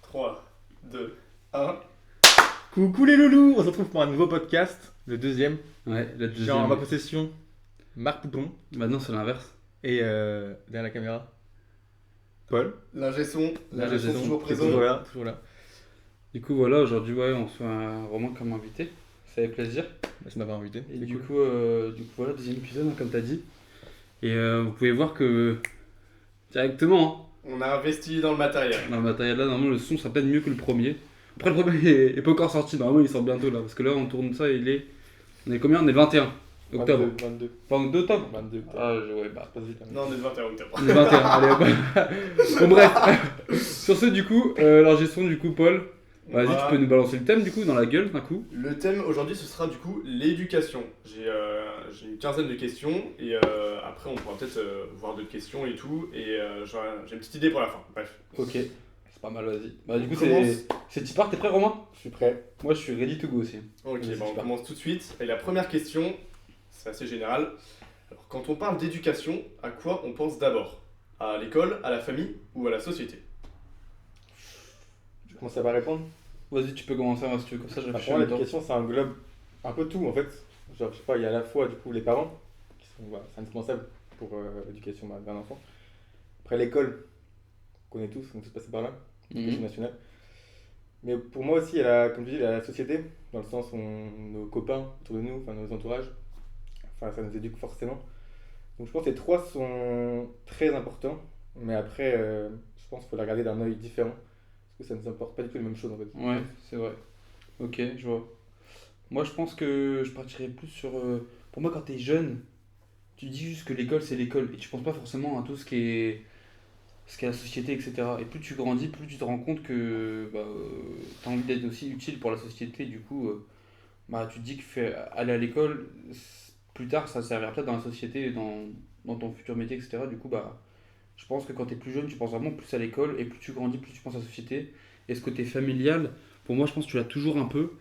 3, 2, 1. Coucou les loulous, on se retrouve pour un nouveau podcast, le deuxième. Ouais, la J'ai deuxième. en ma possession Marc Poupon Maintenant, c'est l'inverse. et derrière la caméra, Paul. L'ingé son toujours qui est présent. toujours là. Du coup, voilà, aujourd'hui, ouais, on se fait un roman comme invité. Ça fait plaisir. Merci de m'avoir invité. Et C'est du cool. coup, voilà, deuxième épisode, hein, comme t'as dit. Et vous pouvez voir que directement, On a investi dans le matériel. dans le matériel là, normalement, le son sera peut-être mieux que le premier. Après, le premier est pas encore sorti. Normalement, il sort bientôt là. Parce que là, on tourne ça, on est combien? On est le 21 octobre. 22. Enfin, d'octobre. 22 octobre. Ah, ouais, bah. Passe vite, hein. Non, on est le 21 octobre. On est 21, allez hop. Bon, bref. Sur ce, du coup, l'ingé son, du coup, Paul. Vas-y, Voilà. tu peux nous balancer le thème du coup dans la gueule d'un coup. Le thème aujourd'hui, ce sera du coup l'éducation. J'ai une quinzaine de questions et après, on pourra peut-être voir d'autres questions et tout. Et j'ai une petite idée pour la fin. Bref. Ok, c'est pas mal, vas-y. Bah, du coup, Commence. c'est tu pars, t'es prêt, Romain? Je suis prêt. Moi, je suis ready to go aussi. Ok, Vas-y, bah, on super. commence tout de suite. Et la première question, c'est assez général. Alors, quand on parle d'éducation, à quoi on pense d'abord? À l'école, à la famille ou à la société? Je commence à pas répondre. Vas-y, tu peux commencer si tu veux, comme ça je Pour réfléchis moi, en même temps. l'éducation, ça englobe un peu tout en fait. Genre, je sais pas, il y a à la fois du coup les parents, qui sont c'est indispensable pour l'éducation d'un enfant. Après l'école, on connaît tous, on est tous passés par là, l'éducation Mhm. nationale. Mais pour moi aussi, il y a comme tu dis, il y a la société, dans le sens où nos copains autour de nous, enfin nos entourages, enfin ça nous éduque forcément. Donc je pense que les trois sont très importants, mais après, je pense qu'il faut les regarder d'un œil différent, parce que ça ne nous apporte pas du tout les mêmes choses en fait. Ouais, c'est vrai. Ok, je vois. Moi, je pense que je partirais plus sur. Pour moi, quand t'es jeune, tu dis juste que l'école c'est l'école et tu penses pas forcément à tout ce qu'est la société, etc. Et plus tu grandis, plus tu te rends compte que bah, t'as envie d'être aussi utile pour la société. Du coup, bah, tu te dis que aller à l'école, plus tard, ça servira peut-être dans la société, dans ton futur métier, etc. Du coup, bah, je pense que quand tu es plus jeune, tu penses vraiment plus à l'école, et plus tu grandis, plus tu penses à la société. Et ce côté familial, pour moi, je pense que tu l'as toujours un peu,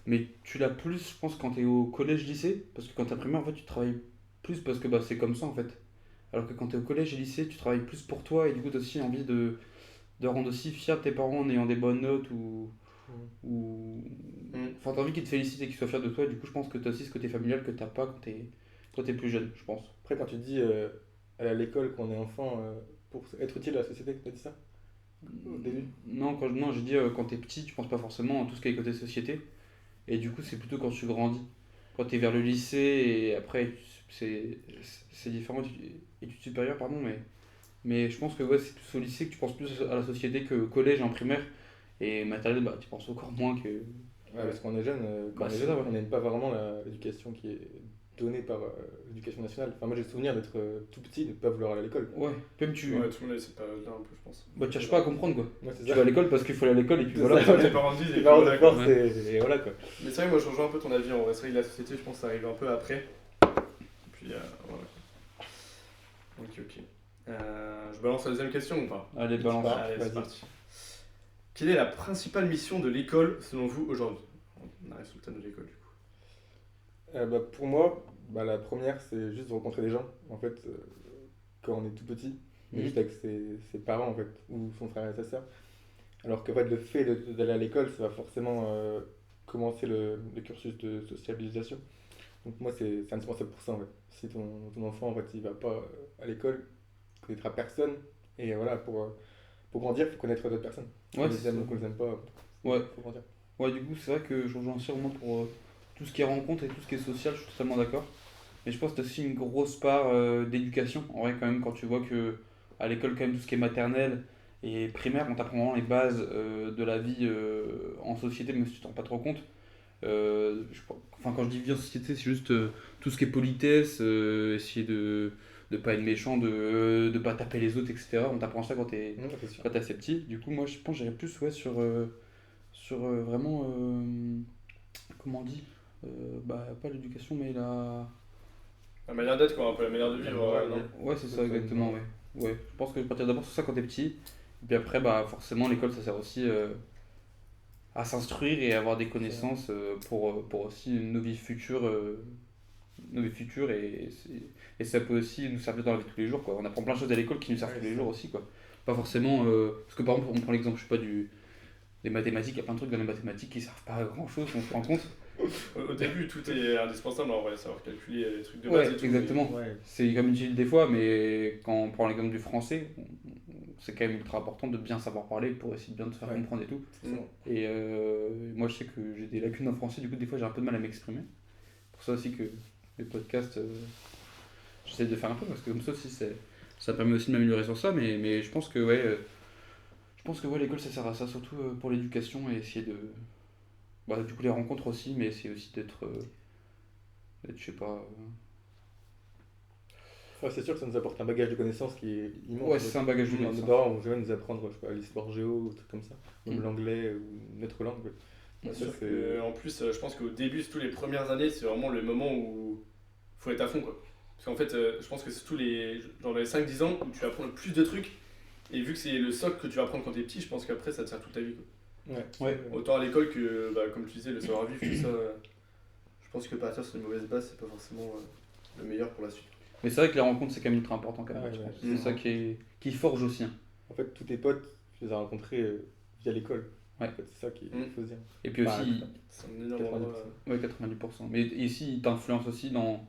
mais tu l'as plus, je pense, quand tu es au collège-lycée, parce que quand tu es primaire, en fait, tu travailles plus parce que bah, c'est comme ça, en fait. Alors que quand tu es au collège et lycée, tu travailles plus pour toi, et du coup, tu as aussi envie de rendre aussi fiers tes parents en ayant des bonnes notes ou... Mm. Enfin, t'as envie qu'ils te félicitent et qu'ils soient fiers de toi. Du coup, je pense que t'as aussi ce côté familial que t'as pas quand t'es plus jeune, je pense. Après, quand tu dis aller à l'école quand on est enfant pour être utile à la société, tu as dit ça au début? Non, j'ai dit quand t'es petit, tu penses pas forcément à tout ce qui est côté société. Et du coup, c'est plutôt quand tu grandis. Quand t'es vers le lycée et après, c'est différent, études supérieures, pardon, mais je pense que ouais, c'est plus au lycée que tu penses plus à la société qu'au collège, en primaire. Et matériel, bah, tu penses encore moins que. Ouais, parce qu'on est jeune, quand Bah, on est c'est jeune, ça, ouais. on n'aime pas vraiment l'éducation qui est donnée par l'éducation nationale. Enfin, moi j'ai le souvenir d'être tout petit, de ne pas vouloir aller à l'école. Ouais, même tu. Ouais, tout le monde a cette période-là un peu, je pense. Bah, tu cherches pas à comprendre quoi. Ouais, c'est Tu ça. vas à l'école parce qu'il faut aller à l'école et puis C'est voilà. ça. Tes parents disent, et Les puis parents voilà, de quoi. force et voilà quoi. Mais c'est vrai, moi je rejoins un peu ton avis en vrai. C'est vrai que la société, je pense, ça arrive un peu après. Puis voilà. Ok. Je balance la deuxième question ou pas? Allez, balance. Allez, c'est vas-y. parti. Quelle est la principale mission de l'école selon vous aujourd'hui? On arrive sur le thème de l'école du coup. Bah, pour moi, la première c'est juste de rencontrer des gens. En fait, quand on est tout petit, mais Mhm. juste avec ses parents en fait, ou son frère et sa sœur. Alors que en fait, le fait d'aller à l'école, ça va forcément commencer le cursus de sociabilisation. Donc moi, c'est indispensable pour ça en fait. Si ton enfant en fait, il va pas à l'école, il connaîtra personne. Et voilà, pour grandir, il faut connaître d'autres personnes. Ouais, Qu'on les c'est aime ça. ou qu'on les aime pas, Ouais. faut grandir. Ouais, du coup, c'est vrai que je rejoins sûrement pour tout ce qui est rencontre et tout ce qui est social, je suis totalement d'accord. Mais je pense que c'est aussi une grosse part d'éducation. En vrai, quand même, quand tu vois que à l'école, quand même, tout ce qui est maternelle et primaire, on t'apprend vraiment les bases de la vie en société, même si tu t'en rends pas trop compte. Enfin, quand je dis vie en société, c'est juste tout ce qui est politesse, essayer de pas être méchant, de pas taper les autres, etc. On t'apprend ça C'est sûr. quand t'es assez petit. Du coup, moi, je pense que j'irais plus ouais, sur vraiment, comment on dit bah, pas l'éducation, mais la... La manière d'être, quoi, un peu la manière de vivre. Non. Ouais, c'est ça, exactement, ouais. Ouais, je pense que je partirais d'abord sur ça quand t'es petit. Et puis après, bah, forcément, l'école, ça sert aussi à s'instruire et avoir des connaissances pour aussi nos vies futures et ça peut aussi nous servir dans la vie de tous les jours, quoi. On apprend plein de choses à l'école qui nous servent Ouais, tous les c'est jours ça. aussi, quoi. Pas forcément... parce que par exemple, on prend l'exemple, je sais pas, les mathématiques, il y a plein de trucs dans les mathématiques qui servent pas à grand chose, on se rend compte. Au début, tout est indispensable en vrai, savoir calculer les trucs de Ouais, base et tout. exactement. Ouais. C'est comme utile des fois, mais quand on prend l'exemple du français, c'est quand même ultra important de bien savoir parler pour essayer de bien te faire Ouais. comprendre et tout. Mm. Et moi, je sais que j'ai des lacunes en français, du coup, des fois, j'ai un peu de mal à m'exprimer. Pour ça aussi que les podcasts, j'essaie de faire un peu, parce que comme ça aussi, ça permet aussi de m'améliorer sur ça. Mais je pense que, ouais, ouais, l'école, ça sert à ça, surtout pour l'éducation, et essayer de. Bah, du coup, les rencontres aussi, mais essayer aussi d'être, je sais pas. Ouais, c'est sûr que ça nous apporte un bagage de connaissances qui est immense. Ouais, c'est un bagage de Nos connaissances. parents vont jamais nous apprendre, je sais pas, l'histoire géo ou trucs comme ça, même Mm. l'anglais ou une autre langue. C'est Ça, sûr c'est- que, en plus, je pense qu'au début, surtout les premières années, c'est vraiment le moment où faut être à fond, quoi. Parce qu'en fait, je pense que c'est tous les, genre les 5-10 ans où tu apprends le plus de trucs. Et vu que c'est le socle que tu vas apprendre quand t'es petit, je pense qu'après, ça te sert toute ta vie, quoi. Ouais. Autant à l'école que, bah, comme tu disais, le savoir-vivre, tout ça. Je pense que partir sur une mauvaise base, c'est pas forcément le meilleur pour la suite. Mais c'est vrai que les rencontres, c'est quand même ultra important quand même. Ah ouais, je ouais. pense. C'est ça qui forge aussi. Hein. En fait, tous tes potes, tu les as rencontrés via l'école. Ouais. En fait, c'est ça qu'il Mm. faut se dire. Et puis Bah, aussi, C'est un énorme 90%. endroit. ouais, 90%. Mais ici, il t'influence aussi dans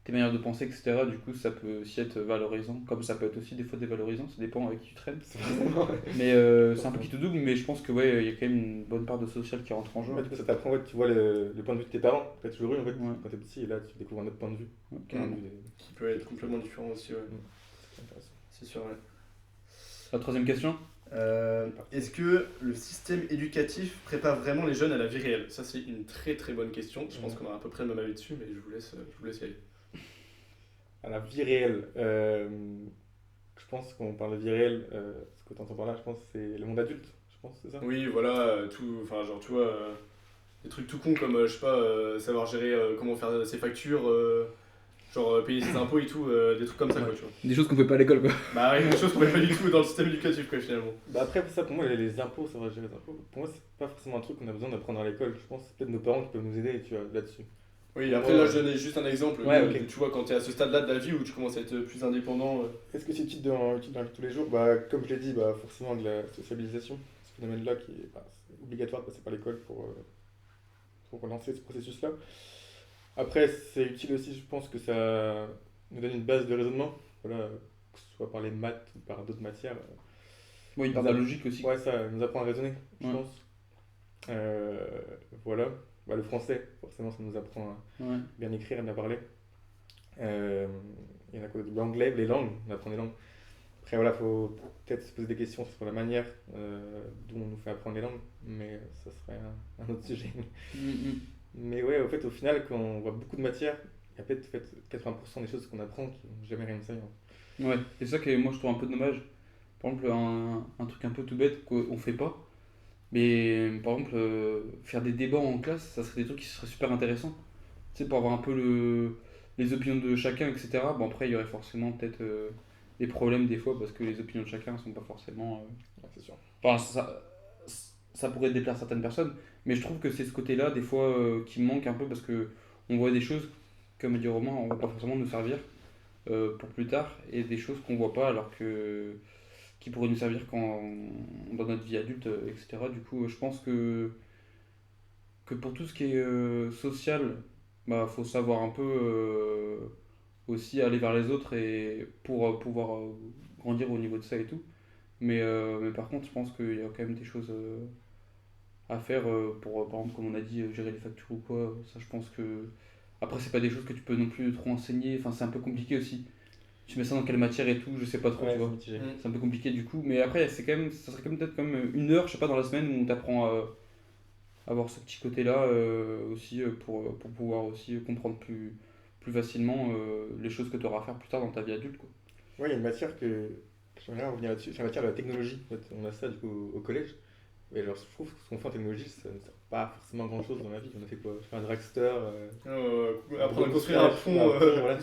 tes manières de penser, etc. Du coup, ça peut aussi être valorisant, comme ça peut être aussi des fois dévalorisant, ça dépend avec qui tu traînes. C'est vraiment- Mais c'est un peu qui tout double, mais je pense que ouais, il y a quand même une bonne part de social qui rentre en jeu. Ouais, du coup, ça t'apprend, ouais, tu vois le point de vue de tes parents. Tu as toujours eu, en fait, Ouais. quand t'es petit, et là, tu découvres un autre point de vue. Ok. Un point de vue Qui peut être complètement différent aussi, ouais. c'est intéressant. C'est sûr, ouais. La troisième question. Est-ce que le système éducatif prépare vraiment les jeunes à la vie réelle? Ça, c'est une très très bonne question. Je pense qu'on a à peu près le même avis dessus, mais je vous laisse y aller. À la vie réelle, je pense qu'on parle de vie réelle, ce que tu entends par là, je pense que c'est le monde adulte, je pense, c'est ça? Oui, voilà, tout, enfin, genre, tu vois, des trucs tout cons comme, je sais pas, savoir gérer comment faire ses factures, genre payer ses impôts et tout, des trucs comme ça, quoi, tu vois. Des choses qu'on fait pas à l'école, quoi. Bah, il y a des choses qu'on fait pas du tout dans le système éducatif, quoi, finalement. Bah après, ça, pour moi, les impôts, ça va gérer les impôts. Pour moi, c'est pas forcément un truc qu'on a besoin d'apprendre à l'école. Je pense que c'est peut-être nos parents qui peuvent nous aider, tu vois, là-dessus. Oui, après, là, je donnais juste un exemple. Ouais, de, ok. Tu vois, quand t'es à ce stade-là de la vie où tu commences à être plus indépendant. Est-ce que c'est utile dans la vie de tous les jours? Bah, comme je l'ai dit, bah, forcément de la sociabilisation, ce phénomène-là qui est, bah, c'est obligatoire de passer par l'école pour relancer ce processus-là. Après, c'est utile aussi, je pense que ça nous donne une base de raisonnement, voilà, que ce soit par les maths ou par d'autres matières. Ouais, une part de logique aussi. Ouais, ça nous apprend à raisonner, je Ouais. pense. Voilà. Bah, le français, forcément, ça nous apprend à Ouais. bien écrire et bien parler. Il y en a quoi d'autre? L'anglais, les langues, on apprend des langues. Après, voilà, faut peut-être se poser des questions sur la manière dont on nous fait apprendre les langues, mais ça serait un autre sujet. Mm. Mais ouais, au fait, au final, quand on voit beaucoup de matières, il y a peut-être 80% des choses qu'on apprend qui n'ont jamais rien de ça. Ouais, et c'est ça que moi je trouve un peu dommage. Par exemple, un truc un peu tout bête qu'on fait pas. Mais par exemple, faire des débats en classe, ça serait des trucs qui seraient super intéressants. Tu sais, pour avoir un peu les opinions de chacun, etc. Bon, après, il y aurait forcément peut-être des problèmes des fois parce que les opinions de chacun sont pas forcément. Ouais, c'est sûr. Enfin, ça pourrait déplaire certaines personnes, mais je trouve que c'est ce côté-là, des fois, qui me manque un peu parce que on voit des choses, comme dit Romain, on va pas forcément nous servir pour plus tard, et des choses qu'on voit pas alors que qui pourraient nous servir dans notre vie adulte, etc. Du coup, je pense que pour tout ce qui est social, bah, faut savoir un peu aussi aller vers les autres et pour pouvoir grandir au niveau de ça et tout. Mais par contre, je pense qu'il y a quand même des choses à faire pour, par exemple, comme on a dit, gérer les factures ou quoi. Ça, je pense que. Après, c'est pas des choses que tu peux non plus trop enseigner. Enfin, c'est un peu compliqué aussi. Tu mets ça dans quelle matière et tout, je sais pas trop, Ouais, tu vois. c'est mitigé. C'est un peu compliqué du coup. Mais après, c'est quand même, ça serait quand même peut-être comme une heure, je sais pas, dans la semaine où on t'apprend à avoir ce petit côté-là aussi pour pouvoir aussi comprendre plus facilement les choses que tu auras à faire plus tard dans ta vie adulte, quoi. Ouais, il y a une matière que j'aimerais revenir là-dessus, c'est la matière de la technologie. En fait, on a ça du coup au collège. Et alors, je trouve que ce qu'on fait en technologie, ça ne sert pas forcément à grand chose dans la vie. On a fait quoi? Faire un dragster. Apprendre à construire un pont, voilà.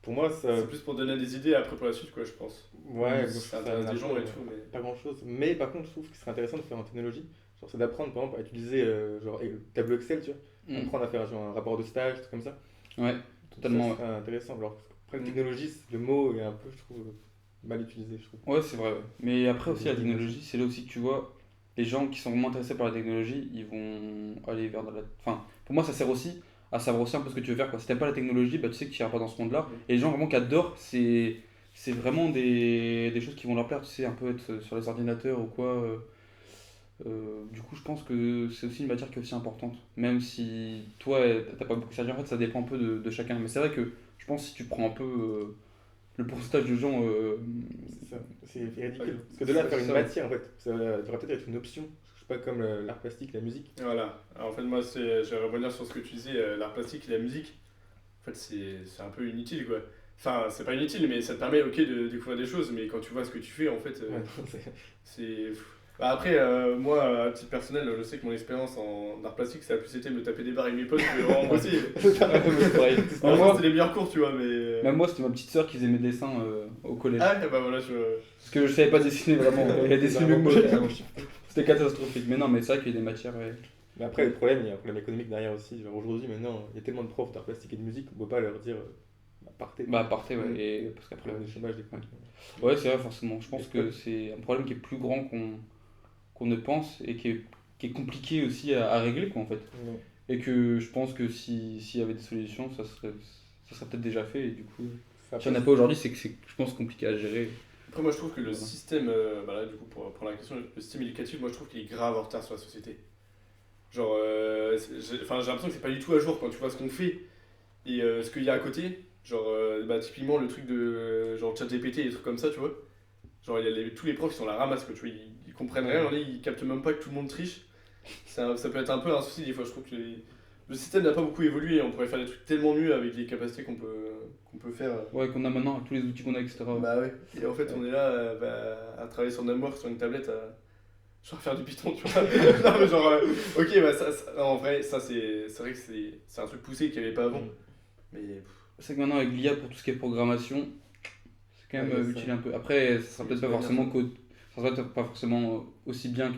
Pour moi, ça. c'est plus pour donner des idées après pour la suite, quoi, je pense. Ouais, Ça intéresse des gens et tout, mais. Pas grand chose. Mais par contre, je trouve que ce serait intéressant de faire en technologie. Genre, c'est d'apprendre par exemple à utiliser genre, le tableau Excel, tu vois. Apprendre à faire genre, un rapport de stage, tout comme ça. Ouais, totalement. Ça serait intéressant. Alors, après, la technologie, le mot est un peu, je trouve, mal utilisé, je trouve. Ouais, c'est vrai. Ouais. Mais après aussi, la technologie, c'est là aussi que tu vois les gens qui sont vraiment intéressés par la technologie, ils vont aller vers la... Enfin, pour moi, ça sert aussi à savoir aussi un peu ce que tu veux faire, quoi. Si t'aimes pas la technologie, bah, tu sais que tu iras pas dans ce monde-là. Et les gens vraiment qui adorent, c'est vraiment des choses qui vont leur plaire, tu sais, un peu être sur les ordinateurs ou quoi. Du coup, je pense que c'est aussi une matière qui est aussi importante. Même si toi, t'as pas beaucoup servi, en fait, ça dépend un peu de chacun. Mais c'est vrai que je pense que si tu prends un peu le pourcentage de gens. C'est ça, c'est ridicule. Parce que de là à faire une ça. matière, en fait, ça devrait peut-être être une option. Je sais pas, comme l'art plastique, la musique. Voilà. Alors, en fait, moi, je vais revenir sur ce que tu disais, l'art plastique et la musique. En fait, c'est un peu inutile, quoi. Enfin, c'est pas inutile, mais ça te permet, ok, de découvrir des choses, mais quand tu vois ce que tu fais, en fait, Ouais, non, c'est... Bah, après, moi, à titre personnel, je sais que mon expérience en art plastique, ça a plus été me taper des barres avec mes potes que vraiment bosser. C'est pareil. En Moi, c'était les meilleurs cours, tu vois, mais... même moi, c'était ma petite sœur qui faisait mes dessins au collège. Ah, bah voilà, Parce que je savais pas dessiner vraiment. Elle a dessiné mieux que moi. Vraiment. C'était catastrophique. Mais non, mais c'est vrai qu'il y a des matières. Ouais. Mais après, le problème, il y a un problème économique derrière aussi. Genre aujourd'hui, maintenant, il y a tellement de profs d'art plastique et de musique, on peut pas leur dire partez. Bah, partez, ouais. Et parce qu'après. Problème de chômage, des Ouais, fois. ouais, c'est vrai, forcément. Je pense que c'est un problème qui est plus grand qu'on ne pense et qui est compliqué aussi à régler, quoi, en fait. Ouais. Et que je pense que s'il y avait des solutions, ça serait peut-être déjà fait. Et du coup, Ça si on n'a passe. pas aujourd'hui, c'est que c'est, je pense, compliqué à gérer. Après, moi, je trouve que le Voilà. système, bah là, du coup, pour prendre la question, le système éducatif, moi, je trouve qu'il est grave en retard sur la société. Genre, enfin, j'ai l'impression que c'est pas du tout à jour quand tu vois ce qu'on fait et ce qu'il y a à côté. Genre, bah, typiquement, le truc de genre ChatGPT et des trucs comme ça, tu vois. Genre, il y a tous les profs qui sont la ramasse, quoi, tu vois, ils comprennent rien, ils captent même pas que tout le monde triche. Ça peut être un peu un souci des fois, je trouve que le système n'a pas beaucoup évolué, on pourrait faire des trucs tellement mieux avec les capacités qu'on peut faire. Ouais, qu'on a maintenant, avec tous les outils qu'on a, etc. Bah ouais. Et en fait, on est là à travailler sur Namwork, sur une tablette, genre faire du Python, tu vois. Non, mais genre, ok, bah non, en vrai, ça c'est vrai que c'est un truc poussé qu'il n'y avait pas avant. Mais C'est que maintenant, avec l'IA pour tout ce qui est programmation, c'est quand même Ouais, ça. utile un peu. Après, ça sera C'est peut-être pas bien, forcément ça. ça sera peut-être pas forcément aussi bien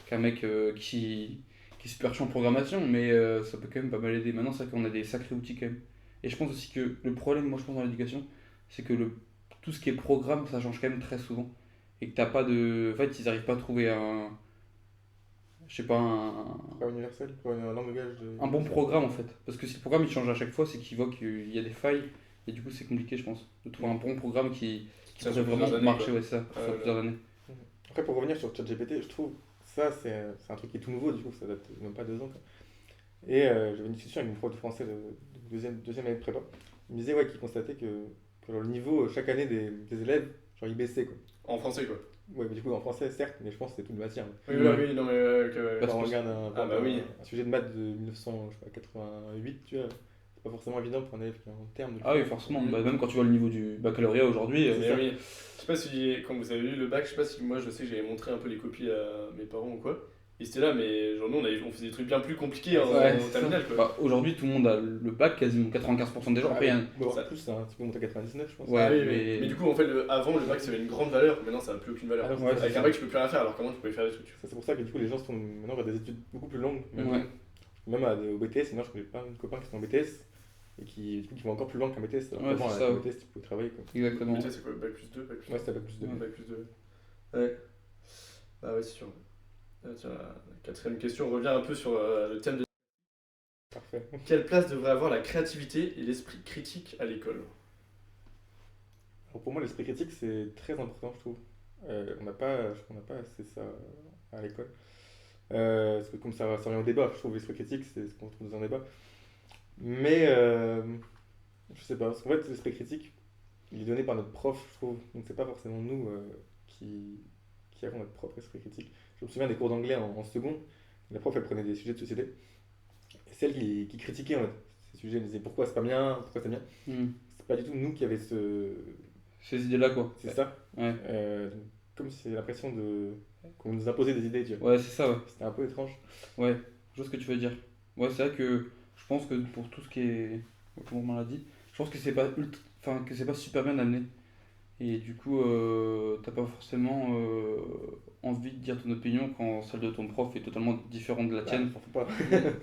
qu'un mec qui est super chaud en programmation, mais ça peut quand même pas mal aider. Maintenant, c'est vrai qu'on a des sacrés outils quand même. Et je pense aussi que le problème, moi je pense dans l'éducation, c'est que tout ce qui est programme, ça change quand même très souvent. Et que t'as pas de. En fait, ils arrivent pas à trouver je sais pas, Pas universel, pas un langage un bon de. programme en fait. Parce que si le programme il change à chaque fois, c'est qu'il voit qu'il y a des failles. Et du coup, c'est compliqué, je pense, de trouver un bon programme qui ça pourrait sur vraiment plusieurs années, marcher, quoi. ouais, ça, sur Ouais, plusieurs années. Après, pour revenir sur ChatGPT, je trouve ça, c'est un truc qui est tout nouveau, du coup, ça date même pas 2 ans, quoi. Et j'avais une discussion avec une prof de français de deuxième année de prépa. Il me disait ouais, qu'il constatait que genre, le niveau chaque année des élèves, genre il baissait quoi. En français, quoi. Ouais, mais du coup en français certes, mais je pense que c'est toute matière. Oui, Ouais. oui, non, mais ok, ouais. Bah, Quand on c'est regarde Ah, bah oui. un sujet de maths de 1988, tu vois, c'est pas forcément évident pour un élève qui est en termes de le Ah oui, faire. forcément. Mm. Bah, même quand tu vois le niveau du baccalauréat aujourd'hui, C'est Mais ça. oui. Je sais pas si, quand vous avez eu le bac, je sais pas si moi je sais que j'avais montré un peu les copies à mes parents ou quoi. Et c'était là, mais genre nous on faisait des trucs bien plus compliqués en, ouais, en c'est ça. terminale, quoi. Bah, aujourd'hui, tout le monde a le bac, quasiment 95% des gens. Après, il y a un- Bon, Ça- en plus, c'est un petit peu monté à 99, je pense. Ouais, Ah oui, mais- mais du coup, en fait, avant le bac ça avait une grande valeur, maintenant ça n'a plus aucune valeur. Ah non, Ouais, c'est Avec ça. un bac, tu peux plus rien faire, alors qu'avant tu pouvais faire des trucs. Ça, c'est pour ça que du coup les gens sont maintenant vers des études beaucoup plus longues. Ouais. Même au BTS, maintenant je connais plein de copains qui sont en BTS et qui, du coup, qui vont encore plus loin qu'un BTS. Alors Ouais, qu'avant, c'est avec ça, un BTS, tu pouvais travailler quoi. Exactement. Mais tu sais, c'est quoi, bac plus 2, bac plus Ouais, c'était pas plus de. Ouais. bac plus 2. Ouais. Bah ouais, c'est sûr. Tiens, la quatrième question, on revient un peu sur le thème de Parfait. quelle place devrait avoir la créativité et l'esprit critique à l'école? Alors pour moi, l'esprit critique, c'est très important, je trouve. On n'a pas, je trouve qu'on n'a pas assez ça à l'école. Parce que comme ça revient au débat, je trouve l'esprit critique, c'est ce qu'on trouve dans un débat. Mais je sais pas, parce qu'en fait, l'esprit critique, il est donné par notre prof, je trouve. Donc c'est pas forcément nous qui avons notre propre esprit critique. Je me souviens des cours d'anglais en seconde. La prof, elle prenait des sujets de société. Et celle qui critiquait en fait, ces sujets, elle disait pourquoi c'est pas bien, pourquoi c'est bien. Hmm. C'est pas du tout nous qui avions Ces idées-là, quoi. c'est ça. Ouais, Donc, comme si c'est l'impression qu'on nous imposait des idées, tu vois. ouais, c'est ça, ouais. C'était un peu étrange. Ouais, je vois ce que tu veux dire. Ouais, c'est vrai que je pense que pour tout ce qui est comment on l'a dit, je pense que c'est pas enfin que c'est pas super bien amené. Et du coup, t'as pas forcément envie de dire ton opinion quand celle de ton prof est totalement différente de la Bah, tienne. faut pas.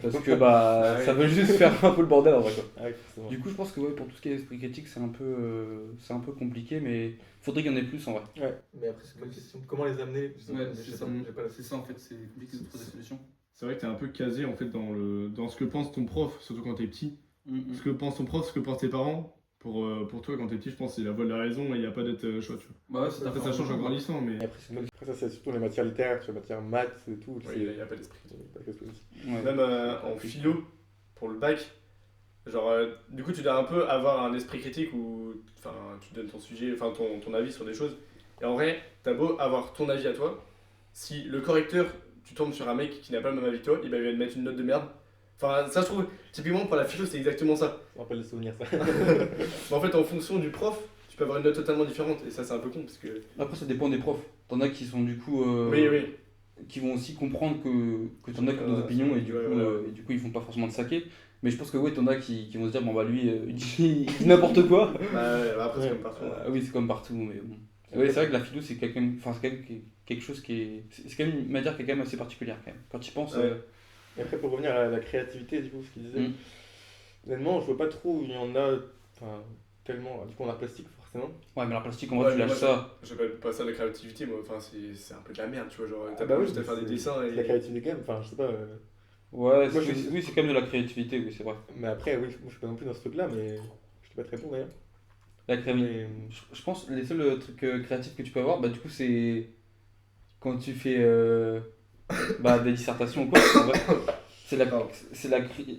Parce que bah, Ouais. ça veut juste faire un peu le bordel en vrai, quoi. Ah oui, forcément. Du coup, je pense que ouais, pour tout ce qui est esprit critique, c'est un peu compliqué, mais faudrait qu'il y en ait plus en vrai. Ouais, mais après, c'est une bonne question. Comment les amener? Je sais pas, je sais pas, j'ai pas la- C'est ça en fait, c'est compliqué de trouver des solutions. C'est vrai que t'es un peu casé en fait dans ce que pense ton prof, surtout quand t'es petit. Ce que pense ton prof, ce que pensent tes parents. Pour toi, quand t'es petit, je pense que c'est la voie de la raison et il n'y a pas d'être choix, tu vois. Bah ouais, c'est Après, ça change en grandissant, mais. Et après, après, ça, c'est surtout les matières littéraires, tu vois, matières maths et tout. Oui, il n'y a pas d'esprit. Pas que ça aussi. Ouais. Même en philo, pour le bac, genre, du coup, tu dois un peu avoir un esprit critique où enfin, tu donnes ton sujet, enfin ton avis sur des choses. Et en vrai, t'as beau avoir ton avis à toi, si le correcteur, tu tombes sur un mec qui n'a pas le même avis que toi, il va te mettre une note de merde. Enfin, ça, je trouve, typiquement pour la philo, c'est exactement ça. Ça me rappelle les souvenirs, ça. Mais en fait, en fonction du prof, tu peux avoir une note totalement différente. Et ça, c'est un peu con parce que. Après, ça dépend des profs. T'en as qui sont du coup. Oui, oui. Qui vont aussi comprendre que t'en as qui ont des opinions et du, ouais, coup, voilà. et du coup ils font pas forcément de saquer. Mais je pense que ouais, t'en as qui vont se dire, bon bah lui, il dit n'importe quoi. Bah, ouais, après, c'est Ouais. comme partout. Oui, c'est comme partout, mais bon. Ouais, c'est vrai que la philo, c'est quand même, enfin, c'est quand même quelque chose qui est. C'est quand même une matière qui est quand même assez particulière quand même. Quand tu y penses. Ouais. Et après, pour revenir à la créativité, du coup, ce qu'il disait, Mm. honnêtement, je vois pas trop où il y en a enfin, tellement. Du coup, en art plastique, forcément. Ouais, mais la plastique, en vrai, Ouais, tu mais lâches moi, ça. j'appelle pas ça de la créativité, moi. Enfin, c'est un peu de la merde, tu vois. Genre, t'as Ah bah pas oui, juste à faire des c'est- dessins c'est de la et. créativité quand même, enfin, je sais pas. Ouais, Moi, oui, c'est quand même de la créativité, oui, c'est vrai. Mais après, oui, moi, je suis pas non plus dans ce truc-là, mais je suis pas très bon d'ailleurs. La créativité. Mais Je pense les seuls trucs créatifs que tu peux avoir, bah du coup, c'est quand tu fais bah, des dissertations ou quoi. En vrai, Pardon. c'est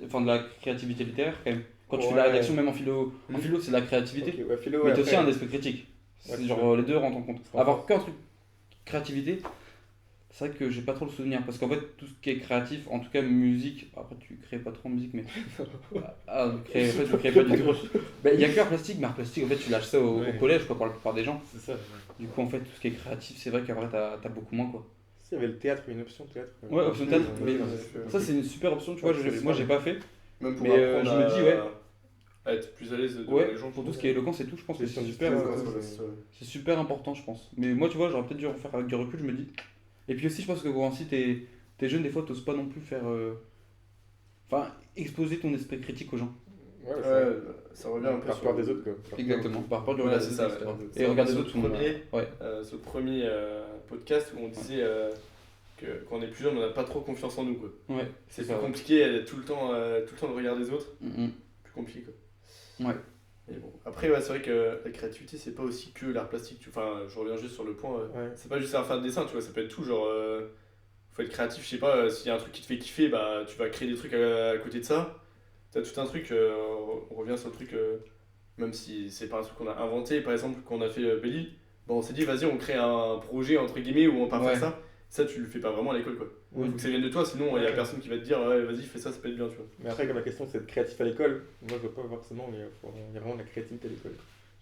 enfin, de la créativité littéraire quand même. Quand tu fais la Ouais. rédaction, même en philo, c'est de la créativité. ok, ouais, philo, Mais ouais, t'as aussi après, un esprit critique. C'est Ouais, genre c'est les deux rentrent en compte. En Avoir qu'un truc créativité, c'est vrai que j'ai pas trop le souvenir. Parce qu'en fait, tout ce qui est créatif, en tout cas musique, après tu crées pas trop en musique, mais. En fait, tu crées pas du tout. Bah, il y a que art plastique, mais art plastique, en fait, tu lâches ça au Ouais. collège, quoi, pour la plupart des gens. c'est ça. Du coup, en fait, tout ce qui est créatif, c'est vrai qu'en vrai, t'as beaucoup moins, quoi. Si, il y avait le théâtre, une option théâtre. Ouais, option théâtre, Ouais, mais ouais, Ça, c'est une super option, tu vois. Ouais, Moi, j'ai pas fait. Même pour Mais, apprendre je me dis, ouais. à être plus à l'aise devant Ouais, les gens. pour tout ce qui est éloquence et tout, je pense que Question c'est du super, stress, c'est super important, je pense. Mais moi, tu vois, j'aurais peut-être dû en faire avec du recul, je me dis. Et puis aussi, je pense que quand aussi t'es jeune, des fois, t'oses pas non plus faire. Enfin, exposer ton esprit critique aux gens. Ouais, Ouais, ça revient un peu par sur peur des autres, quoi. Par Exactement, par rapport du Voilà, regard c'est des ça. autres, etc. Ouais. Et regarder les Sur autres, le premier, ouais. ce premier podcast où on disait que quand on est plus jeune, on n'a pas trop confiance en nous. Quoi. Ouais, C'est ça, plus ouais. compliqué tout le temps le regard des autres. Mhm. Plus compliqué. Quoi. Ouais. Mais bon. Après, ouais, c'est vrai que la créativité, c'est pas aussi que l'art plastique. Enfin, je reviens juste sur le point. Ouais. C'est pas juste savoir faire des dessins, tu vois, ça peut être tout. Genre, faut être créatif, je sais pas, s'il y a un truc qui te fait kiffer, bah tu vas créer des trucs à côté de ça. T'as tout un truc, on revient sur le truc, même si c'est pas un truc qu'on a inventé, par exemple, quand on a fait Belly, bon, on s'est dit, vas-y, on crée un projet, entre guillemets, où on part Ouais. faire ça. Ça, tu le fais pas vraiment à l'école, quoi. Ouais. Faut que ça vienne de toi, sinon il y a Ouais. personne qui va te dire, ouais, vas-y, fais ça, ça peut être bien, tu vois. Mais après, comme la question c'est d'être créatif à l'école, moi je vois pas forcément, il y a vraiment de la créativité à l'école.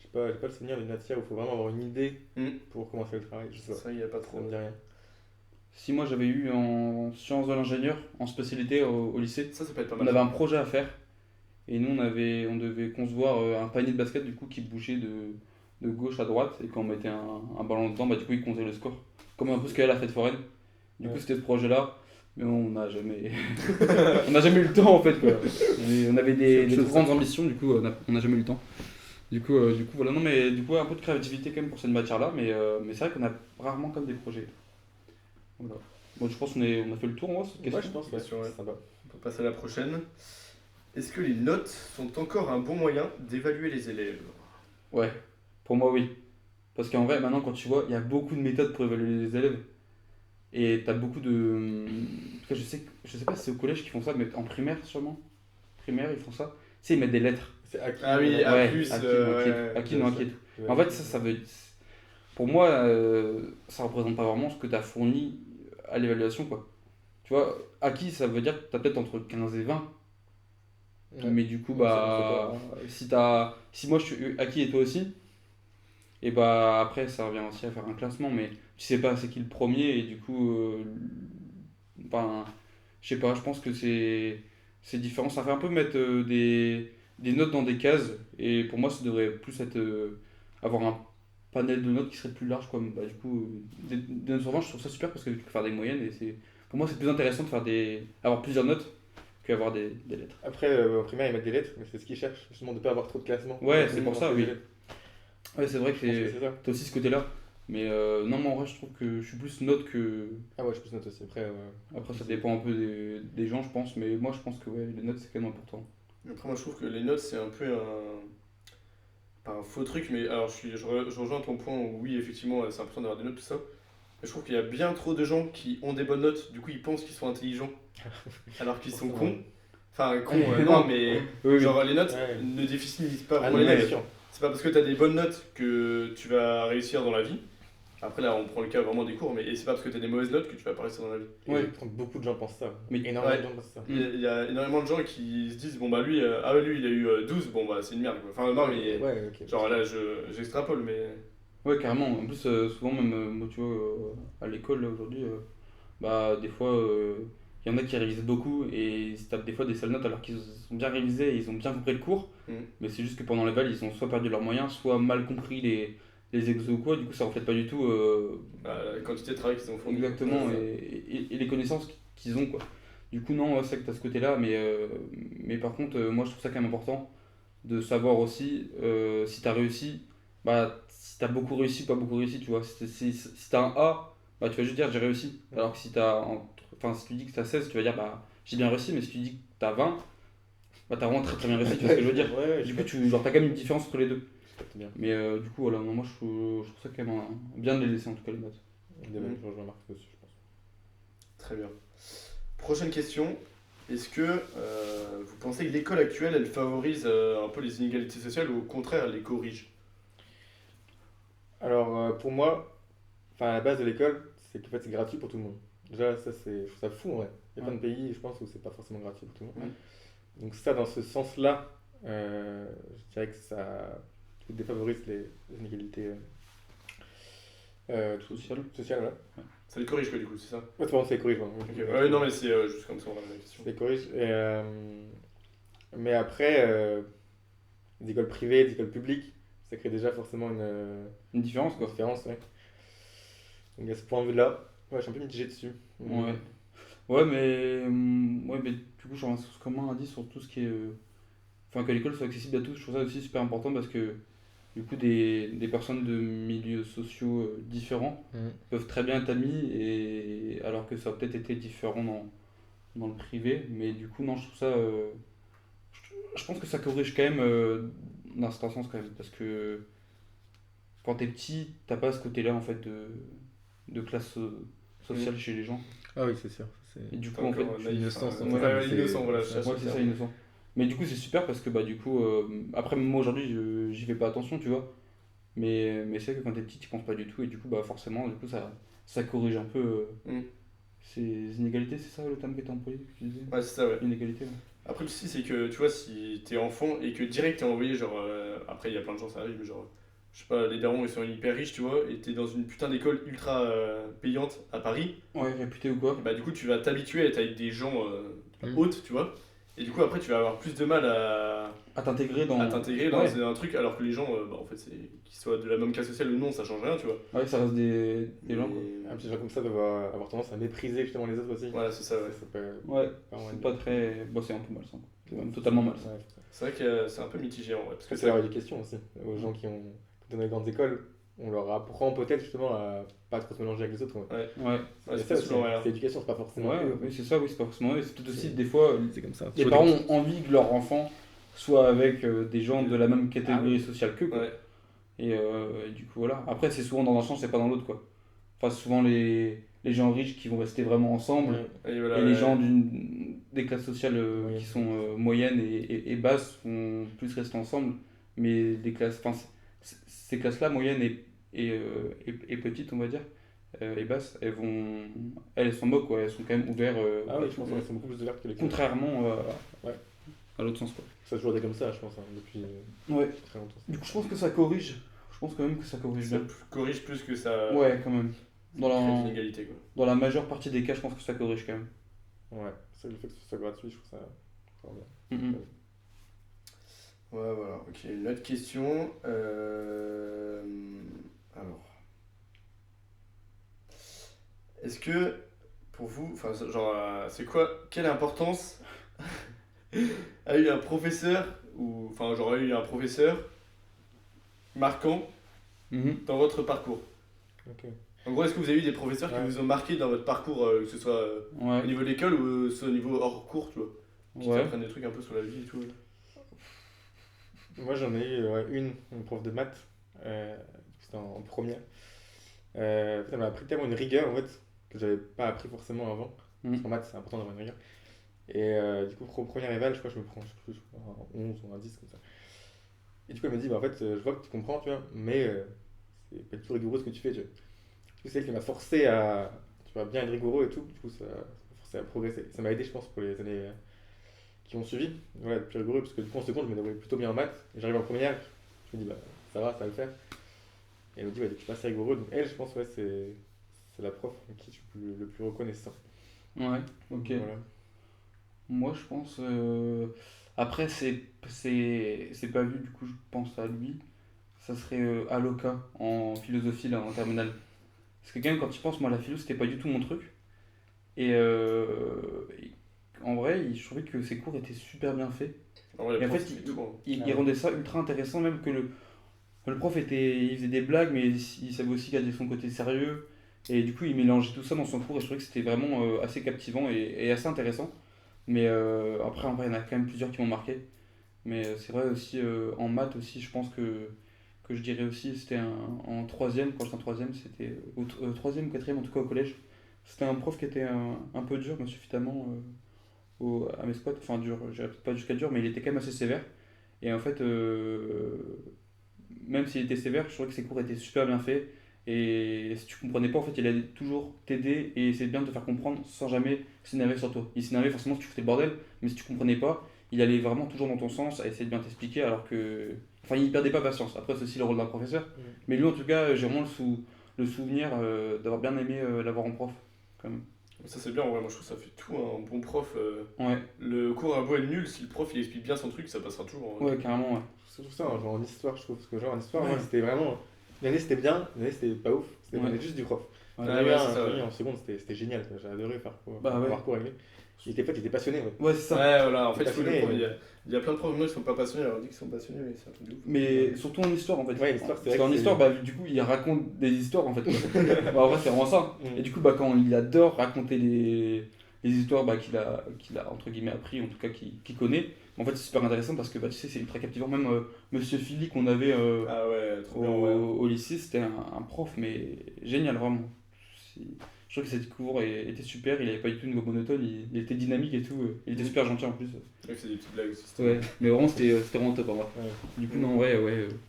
J'ai pas le souvenir d'une matière où il faut vraiment avoir une idée pour commencer le travail. Je sais pas. Ça, il y a pas Ça trop. me dit rien. Si moi j'avais eu en sciences de l'ingénieur, en spécialité au lycée, Ça peut être pas on mal. avait un projet à faire. Et nous, on devait concevoir un panier de basket du coup qui bougeait de gauche à droite. Et quand on mettait un ballon dedans, bah, du coup, il comptait le score. Comme un peu ce qu'il y a à la fête foraine. Du coup, Ouais. c'était ce projet-là. Mais on n'a jamais... on n'a jamais eu le temps en fait. Quoi. On avait des trop grandes ambitions, du coup, on n'a jamais eu le temps. Du coup, voilà. Non, mais du coup, un peu de créativité quand même pour cette matière-là. Mais c'est vrai qu'on a rarement comme des projets. Voilà. Bon, je pense qu'on a fait le tour, moi, cette question. Ouais, je pense, ouais. Question, ouais. C'est sympa. On peut passer à la prochaine. Est-ce que les notes sont encore un bon moyen d'évaluer les élèves? Ouais, pour moi oui. Parce qu'en vrai, maintenant quand tu vois, il y a beaucoup de méthodes pour évaluer les élèves. Et t'as beaucoup de. En tout cas, je sais pas si c'est au collège qu'ils font ça, mais en primaire sûrement. Primaire, ils font ça. Tu sais, ils mettent des lettres. C'est acquis. Ah oui, ouais. A+, Acquis, ouais, acquis, non acquis. Ouais. En fait, ça veut. Pour moi, ça représente pas vraiment ce que t'as fourni à l'évaluation, quoi. Tu vois, acquis, ça veut dire que t'as peut-être entre 15 et 20. Ouais. Mais du coup, Ouais, bah, si moi je suis acquis et toi aussi, et bah après ça revient aussi à faire un classement, mais tu sais pas c'est qui le premier, et du coup, ben, je sais pas, je pense que c'est différent. Ça fait un peu mettre des notes dans des cases, et pour moi ça devrait plus être avoir un panel de notes qui serait plus large, quoi. Bah, du coup, des notes sur 20, je trouve ça super parce que tu peux faire des moyennes et pour moi, c'est plus intéressant de avoir plusieurs notes qu'avoir des lettres. Après, en primaire, ils mettent des lettres, mais c'est ce qu'ils cherchent, justement, de ne pas avoir trop de classement. Ouais, Tout c'est le pour monde ça, fait oui. des lettres. Ouais, c'est vrai que Je pense que c'est ça. t'as aussi ce côté-là. Mais non, moi en vrai, je trouve que je suis plus note que. Ah ouais, je peux noter aussi. Après, Après, ça dépend un peu des gens, je pense. Mais moi, je pense que ouais, les notes, c'est quand même important. Après, moi, je trouve que les notes, c'est un peu pas un faux truc, mais alors je rejoins ton point où oui, effectivement, c'est important d'avoir des notes, tout ça. Mais je trouve qu'il y a bien trop de gens qui ont des bonnes notes, du coup, ils pensent qu'ils sont intelligents, alors qu'ils sont cons. Enfin, cons, non, mais Oui, genre les notes Ouais. ne définissent pas Ah vraiment non, les c'est notes. sûr. C'est pas parce que tu as des bonnes notes que tu vas réussir dans la vie. Après, là, on prend le cas vraiment des cours, mais et c'est pas parce que tu as des mauvaises notes que tu vas pas réussir dans la vie. Ouais. Et beaucoup de gens pensent ça. Mais- Énormément Ouais. de gens pensent ça. Il y a énormément de gens qui se disent, bon bah lui, lui il a eu 12, bon bah c'est une merde quoi. Enfin, non, mais Ouais, ok. genre là, j'extrapole, mais. Ouais, carrément. En plus, souvent, même, moi, tu vois, à l'école, là, aujourd'hui, bah, des fois, il y en a qui révisent beaucoup et ils se tapent des fois des sales notes alors qu'ils ont bien révisé et ils ont bien compris le cours. Mhm. Mais c'est juste que pendant les balles, ils ont soit perdu leurs moyens, soit mal compris les exos ou quoi. Du coup, ça reflète pas du tout La quantité de travail qu'ils ont fourni. exactement Ouais, c'est ça. et les connaissances qu'ils ont, quoi. Du coup, non, ouais, c'est vrai que tu as ce côté-là, mais par contre, moi, je trouve ça quand même important de savoir aussi si tu as réussi, bah, si tu as beaucoup réussi ou pas beaucoup réussi, tu vois. Si tu as un A, bah, tu vas juste dire j'ai réussi. Alors que enfin, si tu dis que tu as 16, tu vas dire bah, j'ai bien réussi, mais si tu dis que tu as 20, bah, tu as vraiment très très bien réussi, tu vois ce que je veux dire. Ouais, Du coup, tu as quand même une différence entre les deux. je capte bien. Mais du coup, voilà, non, moi je trouve ça quand même bien de les laisser en tout cas les notes. De même, je rejoins Marc dessus, je pense. Très bien. Prochaine question. Est-ce que vous pensez que l'école actuelle, elle favorise un peu les inégalités sociales ou au contraire, elle les corrige? Alors, pour moi, enfin, à la base de l'école, c'est qu'en fait, c'est gratuit pour tout le monde. Déjà, ça, je trouve ça fou, en vrai. Il y a plein de pays, je pense, où c'est pas forcément gratuit pour tout le monde. Donc, ça, dans ce sens-là, je dirais que ça défavorise les inégalités sociales, voilà. Ça les corrige quoi du coup, c'est ça? Ouais, c'est bon, ça les corrige, vraiment. Ok, ouais, non mais c'est juste comme ça on va la question. Ça les corrige. Mais après, les écoles privées, les écoles publiques, ça crée déjà forcément Une différence quoi. différence, ouais. Donc, à ce point de vue-là, ouais, je suis un peu mitigé dessus. Ouais. Ouais, mais du coup, j'aurais un sens commun à dire sur tout ce qui est. Enfin, que l'école soit accessible à tous, je trouve ça aussi super important parce que du coup, des personnes de milieux sociaux différents Mhm. peuvent très bien être amis, alors que ça a peut-être été différent dans le privé. Mais du coup, non, je trouve ça. Je pense que ça corrige quand même d'un certain sens quand même parce que quand t'es petit, t'as pas ce côté-là en fait de classe sociale chez les gens. Ah oui, c'est sûr. Et du T'es coup, en fait, encore je suis naïf, innocent, enfin, ça, ouais, mais c'est- innocent, voilà, c'est- je ouais, c'est ça, innocent. Mais du coup, c'est super parce que bah, du coup, après, moi aujourd'hui, j'y fais pas attention, tu vois. Mais c'est vrai que quand t'es petit, tu penses pas du tout. Et du coup, bah, forcément, du coup, ça corrige un peu ces inégalités. C'est ça le terme que t'as employé, que tu disais Ouais, c'est ça, ouais. Inégalité, ouais. Après, le souci, c'est que tu vois, si t'es enfant et que direct t'es envoyé, genre, après, il y a plein de gens, ça arrive, mais genre, je sais pas, les darons ils sont hyper riches, tu vois, et t'es dans une putain d'école ultra payante à Paris, Ouais, réputé ou quoi. et bah du coup, tu vas t'habituer à être avec des gens Mm. hautes, tu vois, et du coup, après, tu vas avoir plus de mal À t'intégrer dans. à t'intégrer dans Ouais, un truc, alors que les gens, bah en fait, qu'ils soient de la même classe sociale ou non, ça change rien, tu vois. ouais, ça reste des gens, quoi. Et- Un petit gens comme ça doivent avoir tendance à mépriser justement les autres aussi. Voilà, c'est ça, ouais. Ça peut Ouais, vraiment c'est être- pas très. Bon, c'est un peu malsain. C'est même totalement malsain. Ouais, c'est ça. C'est vrai que c'est un peu mitigé en vrai, parce que C'est leur éducation aussi. Aux gens qui ont dans les grandes écoles, on leur apprend peut-être justement à pas trop se mélanger avec les autres. Ouais. Ouais, Ouais, C'est c'est ça pas aussi, souvent, ouais. c'est l'éducation, c'est pas forcément. ouais, eux, oui, c'est ça, oui, c'est pas forcément. Ouais, c'est tout aussi, C'est- des fois, C'est comme ça. les parents ont envie que leur enfant soit avec des gens de la même catégorie sociale qu'eux, quoi. Ouais. Et du coup, voilà. Après, c'est souvent dans un sens, c'est pas dans l'autre, quoi. Enfin, c'est souvent les gens riches qui vont rester vraiment ensemble, Et voilà, et les ouais. gens des classes sociales Moyennes. qui sont moyennes et basses vont plus rester ensemble. Mais les classes, enfin, ces classes-là, moyennes et petites, on va dire, et basses, elles s'en moquent, quoi. Elles sont quand même ouvertes, Ah oui, je pense qu'ils sont beaucoup plus ouverts que les contrairement Ouais. à l'autre sens, quoi. Ça a toujours été comme ça, je pense, depuis Ouais. très longtemps. Du coup, je pense que ça corrige. Je pense quand même que ça corrige Ça bien. corrige plus que ça Ouais, quand même. Dans crée de la, l'inégalité, quoi. dans la majeure partie des cas, je pense que ça corrige quand même. Ouais, c'est le fait que ce soit gratuit, je trouve ça vraiment bien. Mhm. Ouais, voilà, ok. Une autre question. est-ce que pour vous, enfin, genre, c'est quoi, quelle importance a eu un professeur, ou enfin, genre, a eu un professeur marquant Mhm. dans votre parcours? Ok. En gros, est-ce que vous avez eu des professeurs qui Ouais. vous ont marqué dans votre parcours, que ce soit au Ouais, niveau de l'école ou au niveau hors cours, tu vois, qui ouais. t'apprennent des trucs un peu sur la vie et tout? Moi, j'en ai eu une prof de maths. euh, C'était en première. Ça m'a appris tellement une rigueur en fait que j'avais pas appris forcément avant. Parce qu'en Mhm. maths, c'est important d'avoir une rigueur. Et du coup, pour première éval, je crois que je me prends, je sais plus, je crois, un 11 ou un 10 comme ça. Et du coup, elle me dit, bah, en fait, je vois que tu comprends, tu vois, mais c'est pas du tout rigoureux ce que tu fais, tu vois. Du coup, c'est elle qui m'a forcé à, tu vois, bien être rigoureux et tout. Du coup, ça m'a forcé à progresser. Ça m'a aidé, je pense, pour les années qui ont suivi. Voilà, être plus rigoureux, parce que du coup, en seconde, je me débrouillais plutôt bien en maths. Et j'arrive en première, je me dis, bah, ça va le faire. Et elle me dit, ouais, tu es pas assez rigoureux. Donc, elle, je pense, ouais, c'est la prof avec qui je suis le plus reconnaissant. Ouais, ok. Voilà. Moi, je pense. Après, c'est pas vu, du coup, je pense à lui. Ça serait Aloca en philosophie, là, en terminale. Parce que, quand même, quand tu penses, moi, la philo, c'était pas du tout mon truc. Et en vrai, je trouvais que ses cours étaient super bien faits. En vrai, Et les en profs, fait, c'était tout, hein. il Ouais. rendait ça ultra intéressant, même que le prof il faisait des blagues, mais il savait aussi garder son côté sérieux. Et du coup, il mélangeait tout ça dans son cours, et je trouvais que c'était vraiment assez captivant et assez intéressant. Mais après, en vrai, il y en a quand même plusieurs qui m'ont marqué. Mais c'est vrai aussi, en maths aussi, je pense que je dirais aussi, c'était en troisième, quand j'étais en troisième, c'était troisième ou quatrième, en tout cas au collège. C'était un prof qui était un peu dur, mais suffisamment à mes squats. Enfin, dur, je dirais peut-être pas jusqu'à dur, mais il était quand même assez sévère. Et en fait, même s'il était sévère, je trouvais que ses cours étaient super bien faits. Et si tu comprenais pas, en fait, il allait toujours t'aider et essayer bien de te faire comprendre sans jamais s'énerver sur toi. Il s'énervait forcément si tu foutais le bordel, mais si tu comprenais pas, il allait vraiment toujours dans ton sens à essayer de bien t'expliquer alors que. Enfin, il perdait pas patience. Après, c'est aussi le rôle d'un professeur. Mm. Mais lui, en tout cas, j'ai vraiment le souvenir d'avoir bien aimé l'avoir en prof, quand même. Ça, c'est bien, en vrai, moi, je trouve que ça fait tout, hein. Un bon prof. Ouais, Le cours a beau être nul, si le prof il explique bien son truc, ça passera toujours, en vrai. ouais, carrément, ouais. C'est surtout ça, hein, genre en histoire, je trouve. Parce que, genre, en histoire, moi, Ouais, c'était vraiment. Une année, c'était bien, une année, c'était pas ouf. C'était ouais, dépendait juste du prof. ouais. J'en Ah ai eu ouais, un, c'est ça, j'en ai eu ouais. en seconde, c'était génial. Quoi. J'ai adoré Bah ouais. avoir cours avec lui. En fait, il était passionné, ouais. Ouais, c'est ça. Ouais, voilà, en Il fait, était il faut le passionné. prof. Il y a plein de profs maintenant qui sont pas passionnés, alors on dit qu'ils sont passionnés, mais c'est un truc de ouf. Mais surtout en histoire en fait. Ouais, l'histoire, c'est Parce vrai qu'en que histoire, c'est. bah, du coup, il raconte des histoires en fait. Bah, en vrai, c'est vraiment ça. Mm. Et du coup, bah, quand il adore raconter les histoires bah, qu'il a entre guillemets appris, en tout cas qu'il connaît, en fait, c'est super intéressant parce que bah, tu sais, c'est ultra captivant. Même Monsieur Philly qu'on avait Ah ouais, trop bien, ouais. au lycée, c'était un prof, mais génial vraiment. C'est- Je trouve que cette cours était super, il avait pas du tout une voix monotone, il était dynamique et tout. Il était Mm. super gentil en plus. Il fait des petites blagues aussi, c'était Ouais, mais vraiment, c'était vraiment top en vrai. Ouais. Du coup, non, ouais,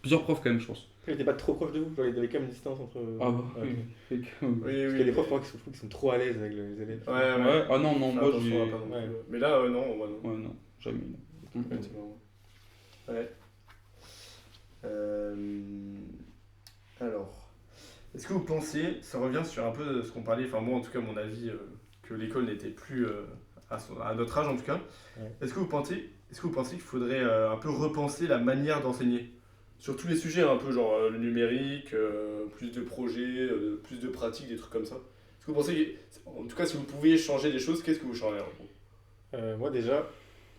plusieurs profs quand même, je pense. Après, il était pas trop proche de vous, genre, il y avait quand même une distance entre. Ah bah Ouais, oui, ok. fait que- Oui, Parce oui. qu'il y a des profs, mais- moi, je trouve qu'ils sont trop à l'aise avec les élèves. Ouais, ouais. Ouais, ah non, non, Faire moi attention j'ai. à pas non plus, Ouais. Mais là, non, moi non. Ouais, non, jamais. Non. Ouais, c'est marrant. Ouais. Euh, Alors, est-ce que vous pensez, ça revient sur un peu ce qu'on parlait, enfin moi en tout cas mon avis, que l'école n'était plus à notre âge en tout cas. Ouais. Est-ce que vous pensez qu'il faudrait un peu repenser la manière d'enseigner sur tous les sujets, un peu genre le numérique, plus de projets, plus de pratiques, des trucs comme ça. Est-ce que vous pensez, en tout cas si vous pouviez changer des choses, qu'est-ce que vous changeriez en gros? Moi, déjà,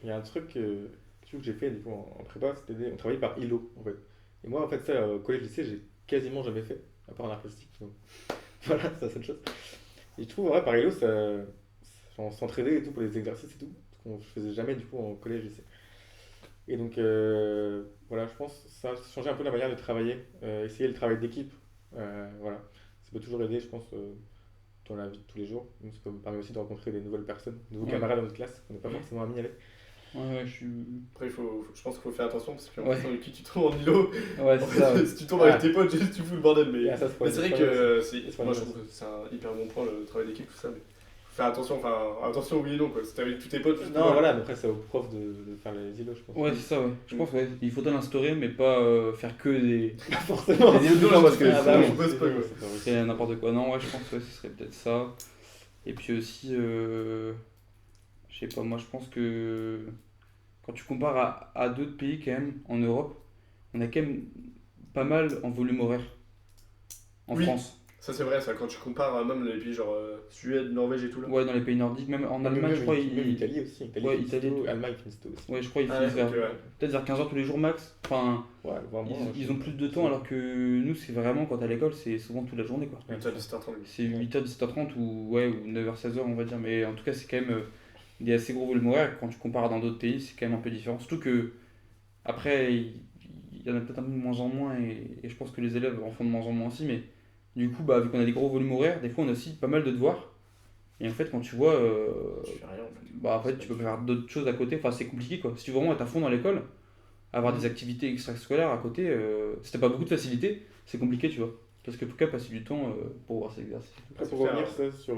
il y a un truc que j'ai fait du coup, en prépa, c'était on travaillait par îlot en fait. Et moi, en fait, ça, au collège-lycée, j'ai quasiment jamais fait, à part en art plastique. Donc, voilà, c'est la seule chose. Et je trouve, ouais, par îlot, on s'entraidait et tout pour les exercices et tout, ce qu'on faisait jamais du coup en collège-lycée. Et donc, voilà, je pense que ça a changé un peu la manière de travailler, essayer le travail d'équipe. Voilà, ça peut toujours aider, je pense, dans la vie de tous les jours. Donc, ça me permet aussi de rencontrer des nouvelles personnes, de nouveaux Ouais. camarades dans notre classe qu'on n'est pas Mhm. forcément amis avec. Ouais, je suis. Après, je pense qu'il faut faire attention parce qu'en Ouais. fonction de qui tu tombes en îlot, Ouais, en c'est ça. fait, Ouais. si tu tombes avec tes potes, juste tu fous le bordel. Et ça, Mais c'est vrai pas que mal, c'est, pas moi mal. je trouve que c'est un hyper bon point le travail d'équipe, tout ça. Mais faut faire attention, enfin attention oui et non quoi. Si t'es avec tous tes potes, juste Non, pour- voilà, mais après, c'est au prof de faire les îlots, je pense. Ouais, c'est ça, ouais. Je pense, ouais. Il faudrait l'instaurer, mais pas faire que des. Pas forcément. Des îlots tout le temps, parce que Ah, bah, sinon, oui, je bosse c'est pas, bon, quoi. c'est pas vrai. c'est n'importe quoi. Non, ouais, je pense que ce serait peut-être ça. Et puis aussi, je sais pas, moi je pense que quand tu compares à d'autres pays quand même en Europe, on a quand même pas mal en volume horaire en Oui. France. Ça, c'est vrai, ça, quand tu compares même les pays genre Suède, Norvège et tout là. Ouais, dans les pays nordiques, même en Allemagne, je crois, Même Italie aussi. Italie, Ouais, finissent Italie, tôt, tout. Allemagne finissent tôt aussi. Ouais, je crois qu'ils Ah, finissent ok, ouais. peut-être vers 15h tous les jours max. Enfin, Ouais, vraiment. ils ont plus de temps alors que nous, c'est vraiment quand t'es à l'école, c'est souvent toute la journée quoi. 8h, 17h30. C'est 8h, 17h30 ou 9h, 16h, on va dire. Mais en tout cas, c'est quand même des assez gros volumes horaires. Quand tu compares dans d'autres pays, c'est quand même un peu différent. Surtout que, après, il y en a peut-être un peu de moins en moins et je pense que les élèves en font de moins en moins aussi. Mais du coup, bah, vu qu'on a des gros volumes horaires, des fois, on a aussi pas mal de devoirs. Et en fait, quand tu vois, Tu fais rien en fait. bah, en fait, tu peux faire d'autres choses à côté. Enfin, c'est compliqué quoi. Si tu veux vraiment être à fond dans l'école, avoir Mm. des activités extrascolaires à côté, si t'as pas beaucoup de facilité, c'est compliqué, tu vois. Parce que faut quand même passer du temps pour voir ces exercices. Après, pour Faire, revenir ça, sur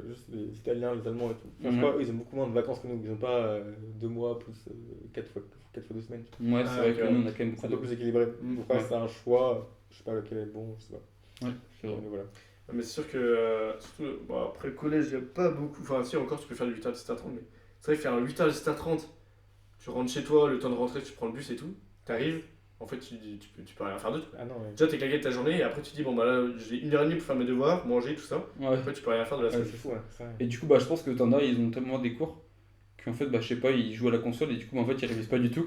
juste les Italiens, les Allemands et tout. Enfin, je Mhm. crois eux, ils ont beaucoup moins de vacances que nous. Ils ont pas 2 mois plus 4 fois 2 semaines. Ouais, c'est Ah, vrai ok, que ouais. nous, on a quand même C'est beaucoup un peu de. plus équilibré. Mm. Après, Ouais. c'est un choix. Je sais pas lequel est bon, je sais pas. Ouais, c'est vrai. Mais voilà. Mais c'est sûr que, surtout, bon, après le collège, il n'y a pas beaucoup. Enfin, si, encore, tu peux faire du 8h, 17h30, mais c'est vrai que faire un 8h, 17h30, tu rentres chez toi, le temps de rentrer, tu prends le bus et tout, t'arrives, en fait, tu peux rien faire d'autre. Ah non, ouais. Déjà, t'es claqué de ta journée, et après, tu te dis, bon, bah là, j'ai 1h30 pour faire mes devoirs, manger, tout ça. Ouais. Après, tu peux rien faire de la Ouais, semaine. c'est fou, hein, ça. Et du coup, bah, je pense que t'en as, ils ont tellement des cours qu'en fait, bah, je sais pas, ils jouent à la console et du coup, bah, en fait, ils révisent pas du tout.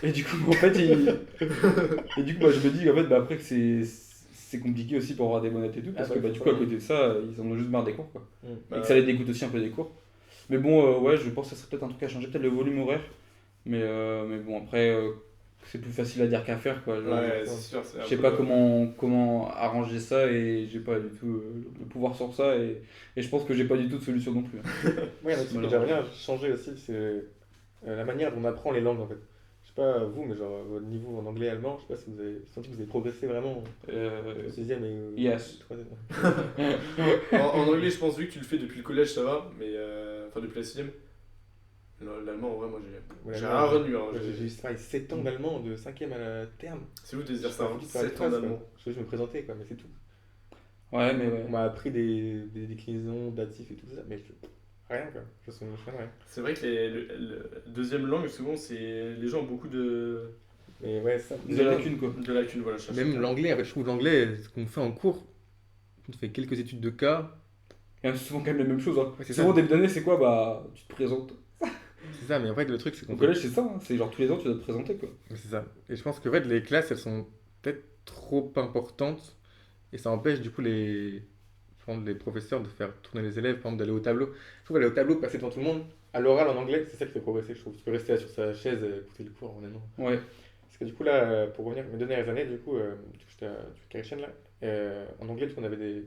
Et du coup, en fait, et du coup, bah, je me dis en fait, bah, après que c'est compliqué aussi pour avoir des bonnes notes et tout, parce Ah, que bah, bah, du faut coup, à pas- côté de ça, ils en ont juste marre des cours, quoi. Mm. Et que ça les dégoûte aussi un peu des cours. Mais bon, ouais, je pense que ça serait peut-être un truc à changer, peut-être le volume horaire. Mais bon, après, c'est plus facile à dire qu'à faire, quoi. Genre, Ouais, c'est sûr. c'est un je sais peu, pas comment arranger ça et j'ai pas du tout le pouvoir sur ça et je pense que j'ai pas du tout de solution non plus, hein. Ouais, un autre truc que j'aimerais bien changer aussi, c'est la manière dont on apprend les langues en fait. Je sais pas vous, mais genre votre niveau en anglais, allemand, je sais pas si vous avez senti que vous avez progressé vraiment au 6ème et au Yes. 3ème. En anglais, je pense, vu que tu le fais depuis le collège, ça va, mais enfin, depuis la 6ème. L'allemand, en vrai, moi, j'ai rien retenu. Hein, J'ai eu 7 ans d'allemand de 5ème à la terme. C'est où des dire Je ça, sais pas, 7 ans d'allemand. Je me présentais quoi, mais c'est tout. Ouais, mais ouais. On m'a appris des déclinaisons, datifs et tout ça, mais rien quoi. Je sais rien. C'est vrai que la deuxième langue, souvent, c'est les gens ont beaucoup de Mais ouais, ça. De lacunes, quoi. lacunes, voilà. je cherche le Même terme. l'anglais, en fait, je trouve l'anglais, ce qu'on fait en cours, on fait quelques études de cas. Et c'est souvent quand même les mêmes choses, hein. Ouais, c'est Souvent, ça. début d'année, c'est quoi? Bah, tu te présentes. C'est ça, mais en fait, le truc, c'est Au qu'on collège, c'est ça, hein. C'est genre tous les ans, tu dois te présenter, quoi. C'est ça. Et je pense que en fait, les classes, elles sont peut-être trop importantes et ça empêche du coup par exemple, les professeurs de faire tourner les élèves, par exemple d'aller au tableau. Je trouve aller au tableau, passer devant tout le monde, à l'oral en anglais, c'est ça qui fait progresser, je trouve. Tu peux rester là sur sa chaise et écouter le cours, honnêtement. Ouais. Parce que du coup, là, pour revenir mes dernières années, du coup, j'étais à Karichen, là, en anglais, du coup, on avait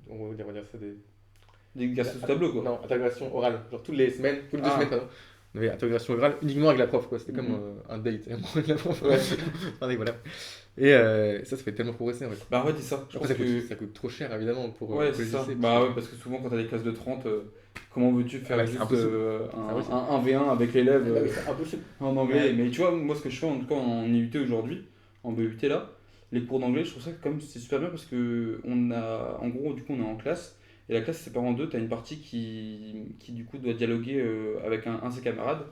on va dire ça, Des exercices au tableau, quoi. non, intégration orale. Genre toutes les semaines, toutes les 2 Ah. semaines, pardon. On avait intégration orale uniquement avec la prof, quoi. C'était comme Mhm. un date, hein, avec la prof. Attendez, voilà. Et ça fait tellement progresser en fait. Bah, ouais, c'est ça. Je Après, pense que. ça coûte trop cher évidemment pour Ouais, pour c'est les ça. lycées. Bah, ouais, parce que souvent, quand t'as des classes de 30, comment veux-tu faire Ah bah, c'est juste impossible. un 1v1 avec l'élève Ah bah oui, c'est impossible. en anglais? Ouais. Mais tu vois, moi, ce que je fais en tout cas en IUT aujourd'hui, en BUT là, les cours d'anglais, je trouve ça comme c'est super bien parce que on a, en gros, du coup, on est en classe et la classe c'est séparée en deux. T'as une partie qui du coup doit dialoguer avec un de ses camarades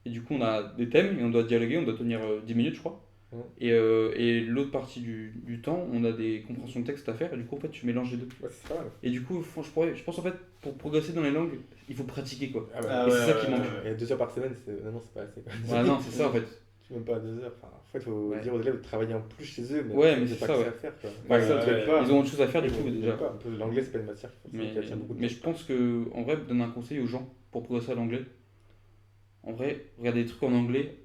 et du coup, on a des thèmes et on doit dialoguer, on doit tenir 10 minutes, je crois. Ouais. Et l'autre partie du temps, on a des compréhensions de texte à faire et du coup, en fait, tu mélanges les deux. Ouais, c'est pas mal. Et du coup, je pense en fait, pour progresser dans les langues, il faut pratiquer quoi. Ah bah, Ah Et ouais, c'est ça qui ouais, manque. ouais. Et 2 heures par semaine, non, c'est pas assez. Quoi. Ouais, non, c'est ça en fait. Même pas 2 heures. Enfin, en fait, il faut Ouais. dire aux élèves de travailler en plus chez eux. Ouais, mais c'est c'est pas ça, que ouais. ça à faire. Quoi. Ouais, ça, ouais, tu ouais. aides pas. Ils ont autre chose à faire du coup Ils déjà. aiment pas. Un peu, l'anglais, c'est pas une matière Mais, qui attire beaucoup de mais je pense que en vrai, donner un conseil aux gens pour progresser à l'anglais, en vrai, regarder des trucs en anglais,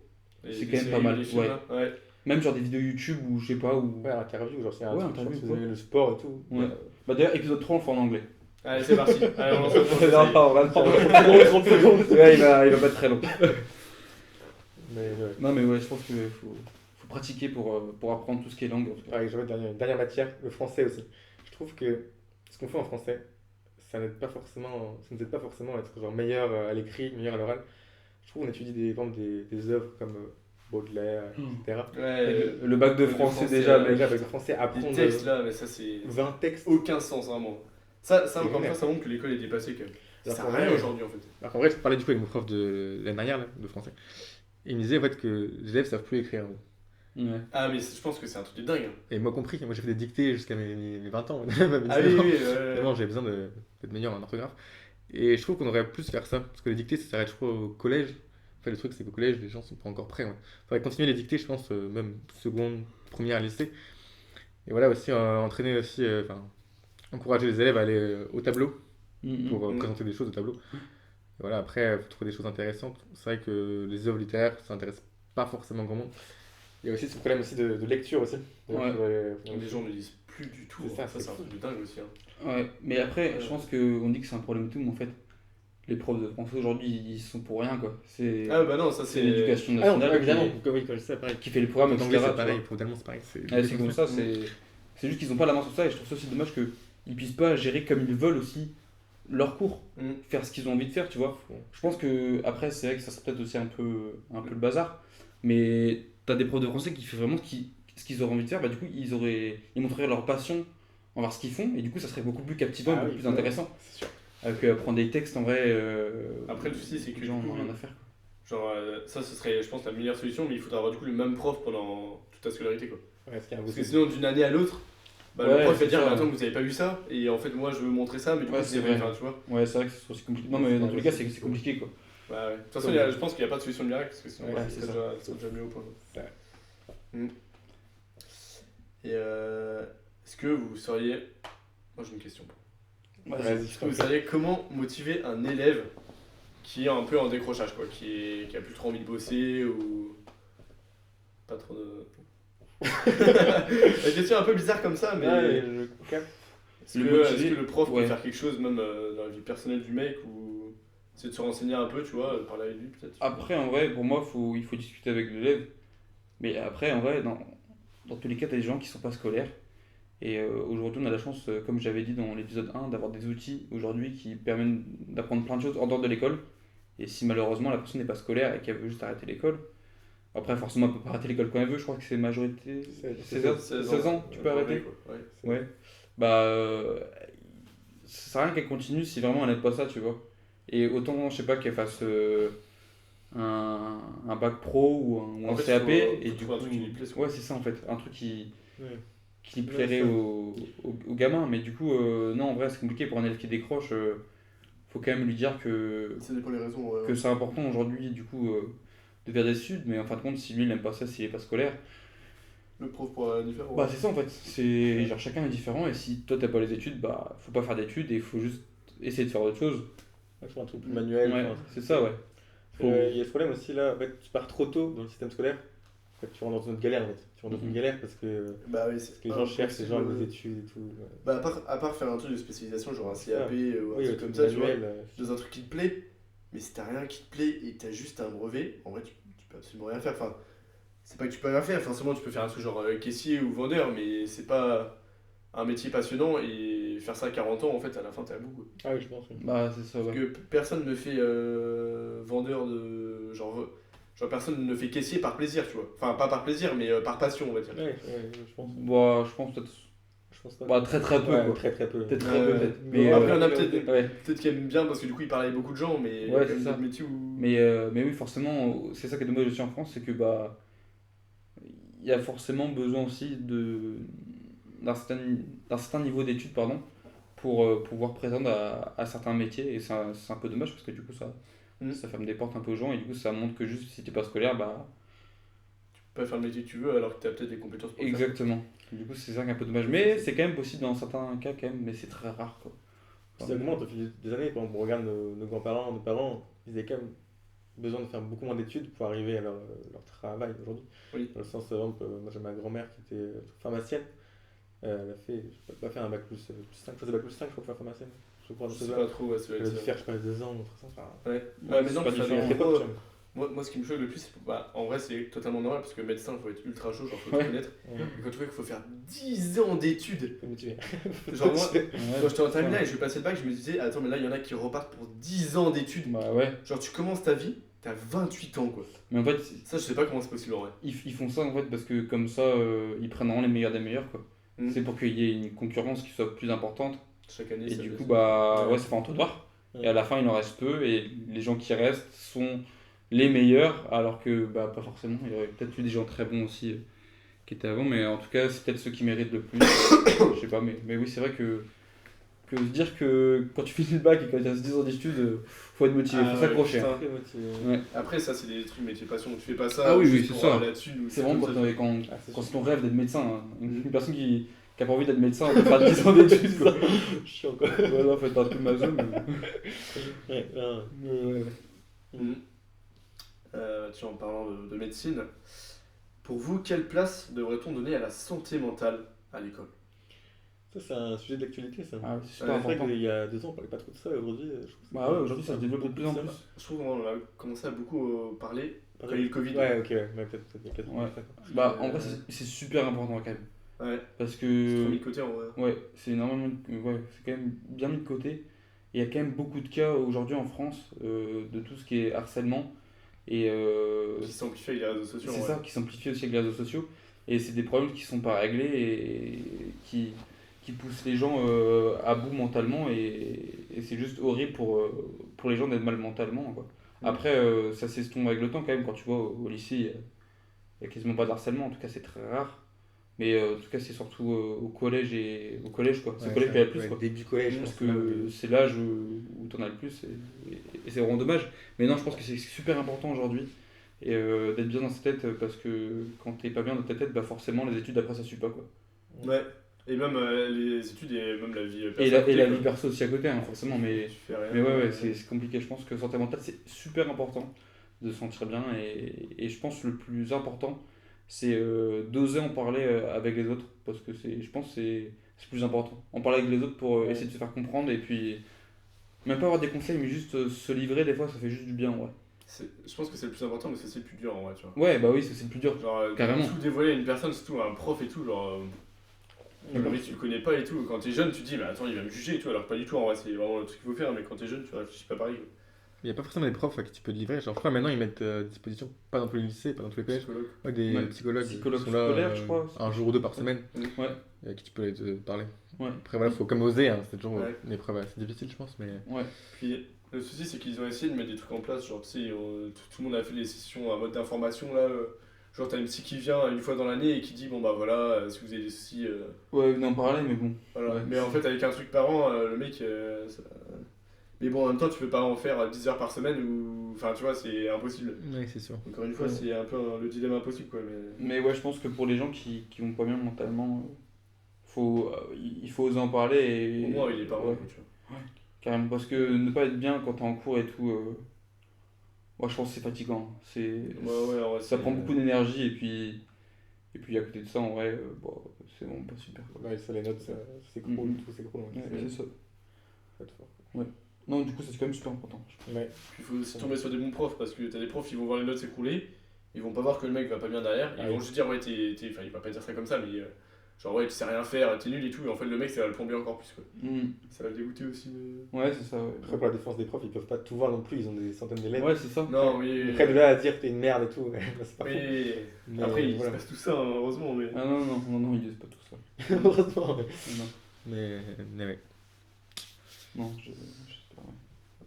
Et c'est des quand même pas séries, mal, des films, ouais. là. Ouais. même genre des vidéos YouTube ou je sais pas, ou. Ouais, interview, genre c'est un Ouais, truc, interview, genre, si quoi. vous aimez le sport et tout. Ouais. Bah d'ailleurs, épisode 3, on le fait en anglais. Allez, c'est parti. Allez, on lance On le va pas, 30 secondes. Ouais, il va pas être très long. Mais ouais. Non, mais ouais, je pense qu'il faut pratiquer pour apprendre tout ce qui est langue. En tout cas. Ouais, j'aurais une dernière matière, le français aussi. Je trouve que ce qu'on fait en français, ça nous aide pas forcément à être genre meilleur à l'écrit, meilleur à l'oral. Je trouve qu'on étudie par exemple, des œuvres comme Baudelaire, etc. Ouais, Le bac de Le français français, déjà, ouais. mec. Déjà avec le français, les apprendre textes là, mais ça c'est 20 textes. aucun sens vraiment. Ça C'est encore une vrai. fois, ça montre que l'école est dépassée quand même. Ça Alors sert qu'en à rien vrai- aujourd'hui en fait. Alors qu'en vrai, je parlais du coup avec mon prof de l'année dernière là, de français. Et il me disait en fait que les élèves savent plus écrire. Ouais. Ah, mais je pense que c'est un truc de dingue. Hein. Et moi compris, moi j'ai fait des dictées jusqu'à mes 20 ans, même à mes Ah 19 ans. oui. Vraiment, j'avais besoin d'être meilleur en orthographe. Et je trouve qu'on aurait plus faire ça, parce que les dictées, ça s'arrête, je crois, au collège. Enfin, le truc, c'est qu'au collège, les gens sont pas encore prêts. Ouais. Faudrait continuer les dictées, je pense, même seconde, première, lycée. Et voilà, aussi, entraîner aussi, enfin, encourager les élèves à aller au tableau pour Mm. présenter des choses au tableau. Et voilà, après, il faut trouver des choses intéressantes. C'est vrai que les œuvres littéraires, ça intéresse pas forcément grand monde. Il y a aussi ce problème aussi de lecture aussi. Ouais. Les gens ne lisent plus du tout. C'est ça, Ça, c'est c'est un fou. truc de dingue aussi. Hein. Ouais, mais après, je pense qu'on dit que c'est un problème de tout, mais en fait, les profs de français aujourd'hui, ils sont pour rien, quoi. C'est Ah, bah non, ça c'est c'est. l'éducation Ah non, nationale évidemment, qui, oui, quand je sais, pareil. qui fait les programmes, En anglais, etc. c'est pareil, tu pour allemand, c'est pareil. vois. Ouais, c'est comme ça, c'est juste qu'ils n'ont pas la main sur ça, et je trouve ça aussi dommage qu'ils puissent pas gérer comme ils veulent aussi leurs cours, Mm. faire ce qu'ils ont envie de faire, tu vois. Je pense que, après, c'est vrai que ça serait peut-être aussi un peu le bazar, mais t'as des profs de français qui font vraiment ce qu'ils auraient envie de faire, bah du coup, ils montreraient leur passion envers ce qu'ils font, et du coup, ça serait beaucoup plus captivant, Ah beaucoup oui, plus intéressant. c'est sûr. Que apprendre des textes en vrai. Après, le souci, c'est que les gens du n'ont coup, rien à faire. Quoi. genre, ça, ce serait, je pense, la meilleure solution, mais il faudra avoir du coup le même prof pendant toute ta scolarité, quoi. Ouais, ce qui est Parce que impossible. sinon, d'une année à l'autre, bah, Ouais, le prof va c'est dire, ça. mais attends, vous avez pas vu ça, et en fait, moi, je veux montrer ça, mais du Ouais, coup, c'est c'est vrai. enfin, tu vois. Ouais, c'est vrai que c'est aussi compliqué. Non, mais dans tous les cas, c'est compliqué quoi. Bah, ouais. De toute façon, Comme- je pense qu'il n'y a pas de solution miracle, parce que sinon, Ouais, bah, c'est c'est ça. déjà mieux au point. Ça. Et est-ce que vous sauriez. Moi, j'ai une question. Vas-y, Est-ce que vous sauriez comment motiver un élève qui est un peu en décrochage, quoi, qui a plus trop envie de bosser ou. Pas trop de. La question est un peu bizarre comme ça, mais. Ouais, je capte. Est-ce Le que, motiver, est-ce que le prof ouais. peut faire quelque chose, même dans la vie personnelle du mec, ou c'est de se renseigner un peu, tu vois, parler avec lui peut-être. Après, en vrai, pour moi, il faut discuter avec l'élève. Mais après, en vrai, dans tous les cas, t'as des gens qui sont pas scolaires. Et aujourd'hui, on a la chance, comme j'avais dit dans l'épisode 1, d'avoir des outils aujourd'hui qui permettent d'apprendre plein de choses en dehors de l'école. Et si malheureusement la personne n'est pas scolaire et qu'elle veut juste arrêter l'école, après, forcément, elle peut pas arrêter l'école quand elle veut. Je crois que c'est majorité 16 ans, tu peux arrêter. Quoi. Ouais. Ouais. Bah, ça sert à rien qu'elle continue si vraiment elle n'aime pas ça, tu vois. Et autant, je sais pas, qu'elle fasse un bac pro ou un En fait, CAP, faut et du trouver coup. un truc qui lui plaise, quoi. Ouais, c'est ça en fait. Un truc Ouais. qui plairait ça. aux gamins. Mais du coup, non, en vrai, c'est compliqué pour un élève qui décroche. Faut quand même lui dire Ça dépend les raisons. Ouais, que c'est important aujourd'hui, du coup, de faire des études. Mais en fin de compte, si lui, il n'aime pas ça, s'il est pas scolaire. Le prof pourra différent. Bah c'est ça en fait, c'est genre chacun est différent et si toi t'as pas les études, bah faut pas faire d'études et il faut juste essayer de faire autre chose. Il faut un truc plus manuel. Ouais, enfin, c'est ça ouais. Il y a ce problème aussi là, en fait, tu pars trop tôt dans le système scolaire. En fait, tu rentres dans une galère en fait. Tu rentres dans une galère parce que Bah oui, c'est les gens cherchent les gens avec des études et tout. Bah à part faire un truc de spécialisation, genre un CAP ou un Oui, truc un comme truc ça, tu vois, manuel. dans un truc qui te plaît, mais si t'as rien qui te plaît et que t'as juste un brevet, en vrai tu peux absolument rien faire. Enfin, c'est pas que tu peux rien faire, forcément tu peux faire un truc genre caissier ou vendeur, mais c'est pas un métier passionnant et faire ça à 40 ans, en fait, à la fin t'es à bout. Quoi. Ah oui, je pense. Oui. Bah c'est ça Parce ouais. que personne ne fait vendeur de. Genre personne ne fait caissier par plaisir, tu vois. Enfin, pas par plaisir, mais par passion, on va dire. Ouais, je pense. Bah je pense peut-être. Je pense pas. Bah très très peu Ouais, quoi. très très peu. Peut-être Ouais, très peu ouais. peut-être. Mais Mais, Après, ouais, on a ouais, peut-être ouais. qui aiment bien parce que du coup, il parle avec beaucoup de gens, mais il y a Ouais, quand même c'est ça. d'autres métiers où. Mais oui forcément, c'est ça qui est dommage aussi en France, c'est que bah il y a forcément besoin aussi d'un certain niveau d'études pardon pour pouvoir prétendre à certains métiers et c'est un peu dommage parce que du coup ça ferme des portes un peu aux gens et du coup ça montre que juste si t'es pas scolaire bah Tu peux pas faire le métier que tu veux alors que tu as peut-être des compétences pour le faire. exactement. Du coup c'est ça qui est un peu dommage mais c'est quand même possible dans certains cas quand même mais c'est très rare quoi. Ça augmente au fil des années. Quand on regarde nos grands-parents, nos parents, ils avaient quand même besoin de faire beaucoup moins d'études pour arriver à leur travail aujourd'hui. Oui. Dans le sens, par exemple, moi j'ai ma grand-mère qui était pharmacienne. Elle a fait, je sais pas fait un bac plus 5, je faisais bac plus 5, je crois, pour faire pharmacienne. Je crois, Je dans sais ces pas eaux-là. trop, ouais, Elle a dû faire, je sais pas, 2 ans, 300. Enfin, Ouais, Ouais, mais c'est non, pas parce que, différent. en à l'époque, gros, tu vois. moi, ce qui me choque le plus, c'est bah, en vrai, c'est totalement normal parce que médecin, il faut être ultra chaud, genre, faut tout Ouais. connaître. Ouais. Et quand tu vois qu'il faut faire 10 ans d'études, Faut motiver. genre moi, Ouais, quand j'étais en c'est ça. terminale et je vais passer le bac, je me disais, attends, mais là, il y en a qui repartent pour 10 ans d'études. Bah ouais Genre, tu commences ta vie, t'as 28 ans, quoi. mais en fait Ça, je sais pas comment c'est possible en vrai. ils font ça en fait parce que comme ça ils prendront les meilleurs des meilleurs quoi. Mm. C'est pour qu'il y ait une concurrence qui soit plus importante Chaque année, et ça du baisse. coup bah Ouais. ouais ça fait entonnoir Ouais. et à la fin il en reste peu et les gens qui restent sont les meilleurs alors que bah pas forcément il y aurait peut-être eu des gens très bons aussi qui étaient avant, mais en tout cas, c'est peut-être ceux qui méritent le plus. Je sais pas, mais oui, c'est vrai que se dire que quand tu finis le bac et quand tu as 10 ans d'études, faut être motivé, faut s'accrocher. putain. Très motivé. Ouais. Après, ça, c'est des trucs métier passion. Tu fais pas ça Ah oui, juste oui, c'est pour ça. la thune ou C'est des vraiment trucs quand, comme ça. quand c'est ton rêve d'être médecin. Hein. Une personne qui a pas envie d'être médecin, on peut faire 10 ans d'études. Quoi. Chiant quoi. Voilà, faites un peu maso, mais. Ouais, ouais. Mhm. Tiens, en parlant de médecine, pour vous, quelle place devrait-on donner à la santé mentale à l'école? Ça, c'est un sujet d'actualité, ça. Ah, c'est super C'est vrai important. qu'il y a 2 ans, on parlait pas trop de ça, et aujourd'hui, je trouve que Bah ouais, aujourd'hui ça se développe de plus en ça. plus. Je trouve qu'on a commencé à beaucoup parler quand il y a eu le Covid. Ouais, ok, ouais, peut-être il y a 4 ans. Ouais. Bah en vrai, c'est super important quand même. Ouais, Parce c'est trop mis que. de côté en vrai. Ouais, c'est énormément. Ouais, c'est quand même bien mis de côté. Et il y a quand même beaucoup de cas aujourd'hui en France de tout ce qui est harcèlement. Et Qui s'amplifie avec les réseaux sociaux. c'est en ça vrai. qui s'amplifie aussi avec les réseaux sociaux. Et c'est des problèmes qui sont pas réglés et qui poussent les gens à bout mentalement. Et c'est juste horrible pour les gens d'être mal mentalement, quoi. Après, ça s'estompe avec le temps quand même. Quand tu vois au lycée, il y a quasiment pas de harcèlement. En tout cas, c'est très rare. Mais en tout cas, c'est surtout au collège au collège, quoi. C'est au collège qu'il y a le plus, quoi. Début collège, je Parce pense que c'est l'âge où t'en as le plus et c'est vraiment dommage. Mais non, je pense que c'est super important aujourd'hui et d'être bien dans sa tête parce que quand t'es pas bien dans ta tête, bah forcément les études après ça suit pas, quoi. Ouais, et même les études et même la vie Et la personnelle, vie perso aussi à côté, hein, forcément. Mais Tu fais rien. ouais, c'est compliqué. Je pense que santé mentale c'est super important de se sentir bien et je pense le plus important c'est d'oser en parler avec les autres parce que je pense que c'est plus important. En parler avec les autres pour essayer de se faire comprendre et puis même pas avoir des conseils mais juste se livrer des fois ça fait juste du bien, ouais. Je pense que c'est le plus important, mais c'est aussi le plus dur en vrai, tu vois. Ouais, bah oui, c'est le plus dur. Genre, Carrément. tout dévoiler à une personne, surtout à un prof et tout, genre, le mec tu le connais pas et tout. Quand t'es jeune, tu te dis, mais attends, il va me juger et tout, alors que pas du tout en vrai, c'est vraiment le truc qu'il faut faire, mais quand t'es jeune, tu réfléchis pas pareil. Il n'y a pas forcément des profs à qui tu peux te livrer. Genre, je crois maintenant ils mettent à disposition, pas dans tous les lycées, pas dans tous les collèges, Psychologue. ouais, des Ouais. psychologues Psychologue qui sont là scolaire, je crois. un jour ou 2 par semaine, Ouais, à qui tu peux aller te parler. ouais, Après, voilà, faut comme oser, hein, c'est toujours Ouais. une épreuve assez difficile, je pense, mais. ouais. Puis le souci, c'est qu'ils ont essayé de mettre des trucs en place, genre, tu sais, tout le monde a fait les sessions en mode d'information là. Genre, t'as une psy qui vient une fois dans l'année et qui dit, bon bah voilà, si vous avez des soucis. Ouais, venez en parler, mais bon. Voilà. Ouais, Mais en fait, avec un truc par an, le mec. Mais bon, en même temps, tu peux pas en faire 10 heures par semaine ou. Enfin, tu vois, c'est impossible. Oui, c'est sûr. Encore une fois, Ouais. c'est un peu le dilemme impossible, quoi. Mais ouais, je pense que pour les gens qui vont pas bien mentalement, il faut oser en parler et. Au moins, il est pas Ouais, rond, quoi, tu vois. carrément. Parce que ne pas être bien quand t'es en cours et tout, moi je pense que c'est fatigant. Ouais, en vrai, Ça prend beaucoup d'énergie et puis à côté de ça, en vrai, bon, c'est vraiment pas super, quoi. Ouais, ça, les notes, ça s'écroule, Mhm. tout s'écroule. Ouais, c'est ça. Faut être fort. Non, du coup, c'est quand même super important. je pense. Ouais. Puis il faut aussi tomber sur des bons profs parce que t'as des profs qui vont voir les notes s'écrouler, ils vont pas voir que le mec va pas bien derrière, ils Ah vont oui. juste dire ouais, enfin, il va pas dire ça comme ça, mais genre ouais, tu sais rien faire, t'es nul et tout, et en fait, le mec ça va le plomber encore plus, quoi. Mhm. Ça va le dégoûter aussi. Ouais, c'est ça, Après, pour la défense des profs, ils peuvent pas tout voir non plus, ils ont des centaines d'élèves. ouais. Ouais, c'est ça. Non, oui. Après, de là à dire que t'es une merde et tout, ouais, c'est pas faux. Oui. Mais Après, il voilà. se passe tout ça, hein, heureusement, mais. Ah non, ils disent pas tout ça. Heureusement. Non, Mais ouais. non, je sais pas, ouais.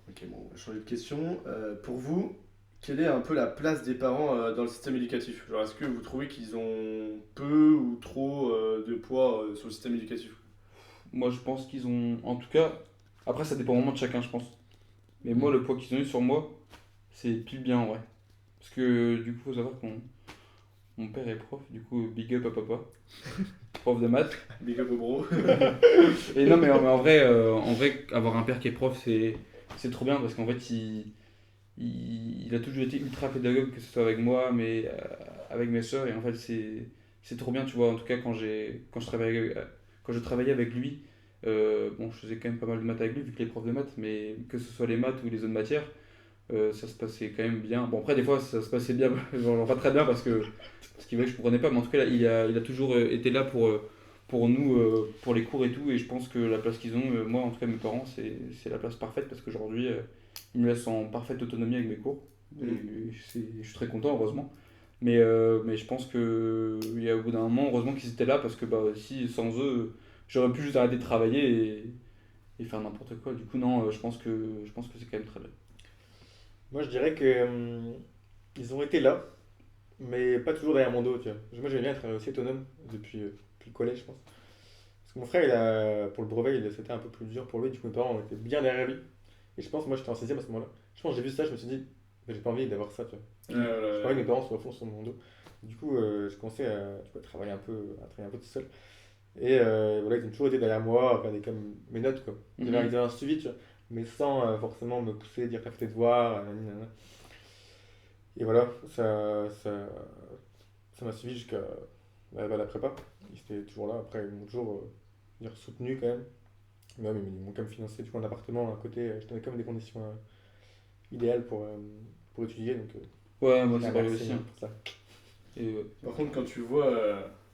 Ok, bon, on va changer de question. Pour vous, quelle est un peu la place des parents dans le système éducatif? Genre, est-ce que vous trouvez qu'ils ont peu ou trop de poids sur le système éducatif? Moi, je pense qu'ils ont. En tout cas, après, ça dépend vraiment de chacun, je pense. Mais moi, le poids qu'ils ont eu sur moi, c'est pile bien en vrai. Parce que du coup, faut savoir que mon père est prof, du coup, big up à papa. Prof de maths. Big up au bro. Et non, mais en vrai, avoir un père qui est prof, c'est trop bien parce qu'en fait, il a toujours été ultra pédagogue, que ce soit avec moi, mais avec mes soeurs. Et en fait, c'est trop bien, tu vois. En tout cas, quand je travaillais avec lui, bon, je faisais quand même pas mal de maths avec lui, vu que les profs de maths, mais que ce soit les maths ou les autres matières, ça se passait quand même bien. Bon, après, des fois, ça se passait bien, genre pas très bien parce qu'il voyait que je comprenais pas, mais en tout cas, il a toujours été là pour nous, pour les cours et tout, et je pense que la place qu'ils ont, moi, en tout cas, mes parents, c'est la place parfaite parce qu'aujourd'hui, ils me laissent en parfaite autonomie avec mes cours. Et je suis très content, heureusement. Mais je pense que il y a au bout d'un moment, heureusement qu'ils étaient là parce que bah, si sans eux, j'aurais pu juste arrêter de travailler et faire n'importe quoi. Du coup, non, je pense que c'est quand même très bien. Moi, je dirais que ils ont été là mais pas toujours derrière mon dos, tu vois. Moi, j'aime bien être aussi autonome depuis le collège, je pense. Parce que mon frère, pour le brevet, c'était un peu plus dur pour lui, du coup, mes parents étaient bien derrière lui. Et je pense, moi, j'étais en 16e à ce moment-là. Je pense que j'ai vu ça, je me suis dit, bah, j'ai pas envie d'avoir ça, tu vois. Ouais, J'ai ouais, pas envie que ouais. mes parents soient à fond sur mon dos. Du coup, je commençais tu vois, à travailler un peu tout seul. Et voilà, ils ont toujours été derrière moi, à regarder comme mes notes, quoi. Ils avaient un suivi, tu vois, mais sans forcément me pousser, dire t'as fait tes devoirs, nanani, nanana. Et voilà, ça m'a suivi jusqu'à la prépa. Ils étaient toujours là, après ils m'ont toujours dire, soutenu quand même. Mais, ouais, mais ils m'ont quand même financé du coup un appartement à côté, je donnais quand même des conditions idéales pour étudier, donc Ouais, je moi les c'est pareil remercie aussi, hein. pour ça. Et, Par contre, quand tu vois.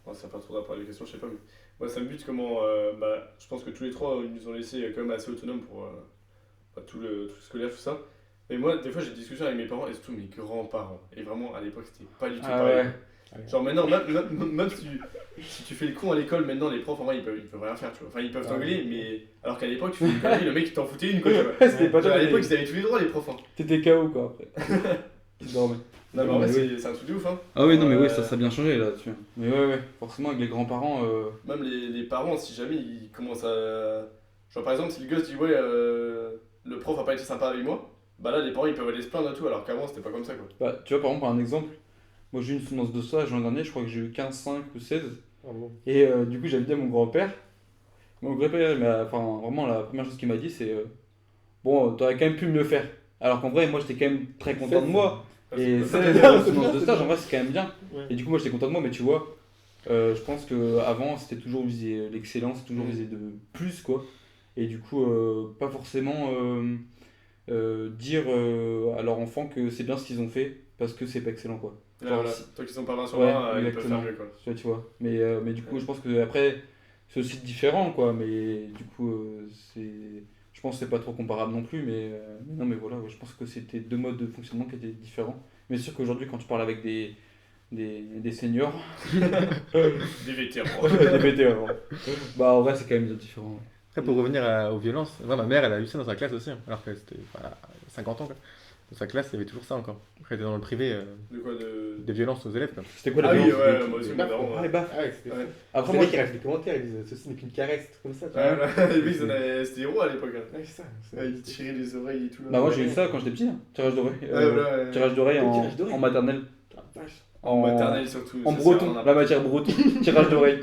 Bon, ça part trop par les questions, je sais pas, mais. Moi, ça me bute comment. Bah, je pense que tous les trois, ils nous ont laissé quand même assez autonomes pour bah, tout le scolaire, tout ça. Mais moi, des fois, j'ai des discussions avec mes parents et surtout mes grands-parents. Et vraiment, à l'époque, c'était pas du tout ah pareil, ouais. quoi. Allez. Genre maintenant, même si tu fais le con à l'école, maintenant les profs en vrai ils peuvent rien faire, tu vois. Enfin, ils peuvent Ouais. t'engueuler, mais alors qu'à l'époque, tu fais une connerie, le mec il t'en foutait une, quoi, tu vois. C'était pas Genre, toi, à l'époque, ils avaient tous les droits, les profs, hein. t'étais KO quoi après. Tu dormais. Non, mais Non, en vrai, mais oui. c'est un truc de ouf, hein. Ah oui, Genre, non, mais oui, ça a bien changé là-dessus. Mais ouais, forcément, avec les grands-parents. même les parents, si jamais ils commencent à. Genre, par exemple, si le gosse dit, ouais, le prof a pas été sympa avec moi, bah là, les parents ils peuvent aller se plaindre et tout, alors qu'avant, c'était pas comme ça, quoi. Bah, tu vois, par exemple, un exemple, moi j'ai eu une soutenance de stage l'an dernier, je crois que j'ai eu 15, 5 ou 16. Ah bon. Et du coup, j'avais dit à mon grand-père. Mon grand-père, enfin, vraiment, la première chose qu'il m'a dit, c'est bon, t'aurais quand même pu me le faire. Alors qu'en vrai, moi j'étais quand même très content de moi. Ah, Et c'est 16 bien, c'est soutenance bien, de c'est stage, en bien. vrai, c'est quand même bien. Ouais. Et du coup, moi j'étais content de moi, mais tu vois, je pense qu'avant, c'était toujours viser l'excellence, toujours viser de plus, quoi. Et du coup, pas forcément dire à leur enfant que c'est bien ce qu'ils ont fait parce que c'est pas excellent, quoi. Ouais, Genre, voilà. Tant qu'ils sont pas 20 sur ouais, 20, ils peuvent faire exactement. mieux, quoi. Tu vois. Mais du coup, je pense que après, c'est aussi différent, quoi. Mais du coup, je pense que c'est pas trop comparable non plus. Mais non, mais voilà, ouais, je pense que c'était deux modes de fonctionnement qui étaient différents. Mais c'est sûr qu'aujourd'hui, quand tu parles avec des seniors, Des vétérans. des vétérans, bah en vrai, c'est quand même bien différent. Après, pour revenir aux violences, moi, ma mère, elle a eu ça dans sa classe aussi, hein, alors que c'était 50 ans, quoi. Dans sa classe, il y avait toujours ça encore. Après, elle était dans le privé, De quoi de. des violences aux élèves, quoi. C'était quoi la Ah oui, violence? ouais, moi aussi, Des mes baffes, darons, quoi. Ah, ouais. les baffes. Ah ouais, c'était Ouais. Après, c'est moi, vrai qu'ils restent des commentaires, ils disent ceci n'est qu'une caresse, tout comme ça, tu vois. Ouais, voilà. Oui, c'était héros à l'époque, hein. Ouais, c'est ça. Ouais, ils tiraient les oreilles et tout. Là. bah, moi, j'ai eu ça quand j'étais petit, hein. Tirage d'oreille. Ouais, voilà, ouais. Tirage d'oreille Le en, tirage d'oreille. en maternelle. Ah, vache. En maternelle surtout. En ça, c'est breton, vraiment la matière breton. Tirage d'oreille.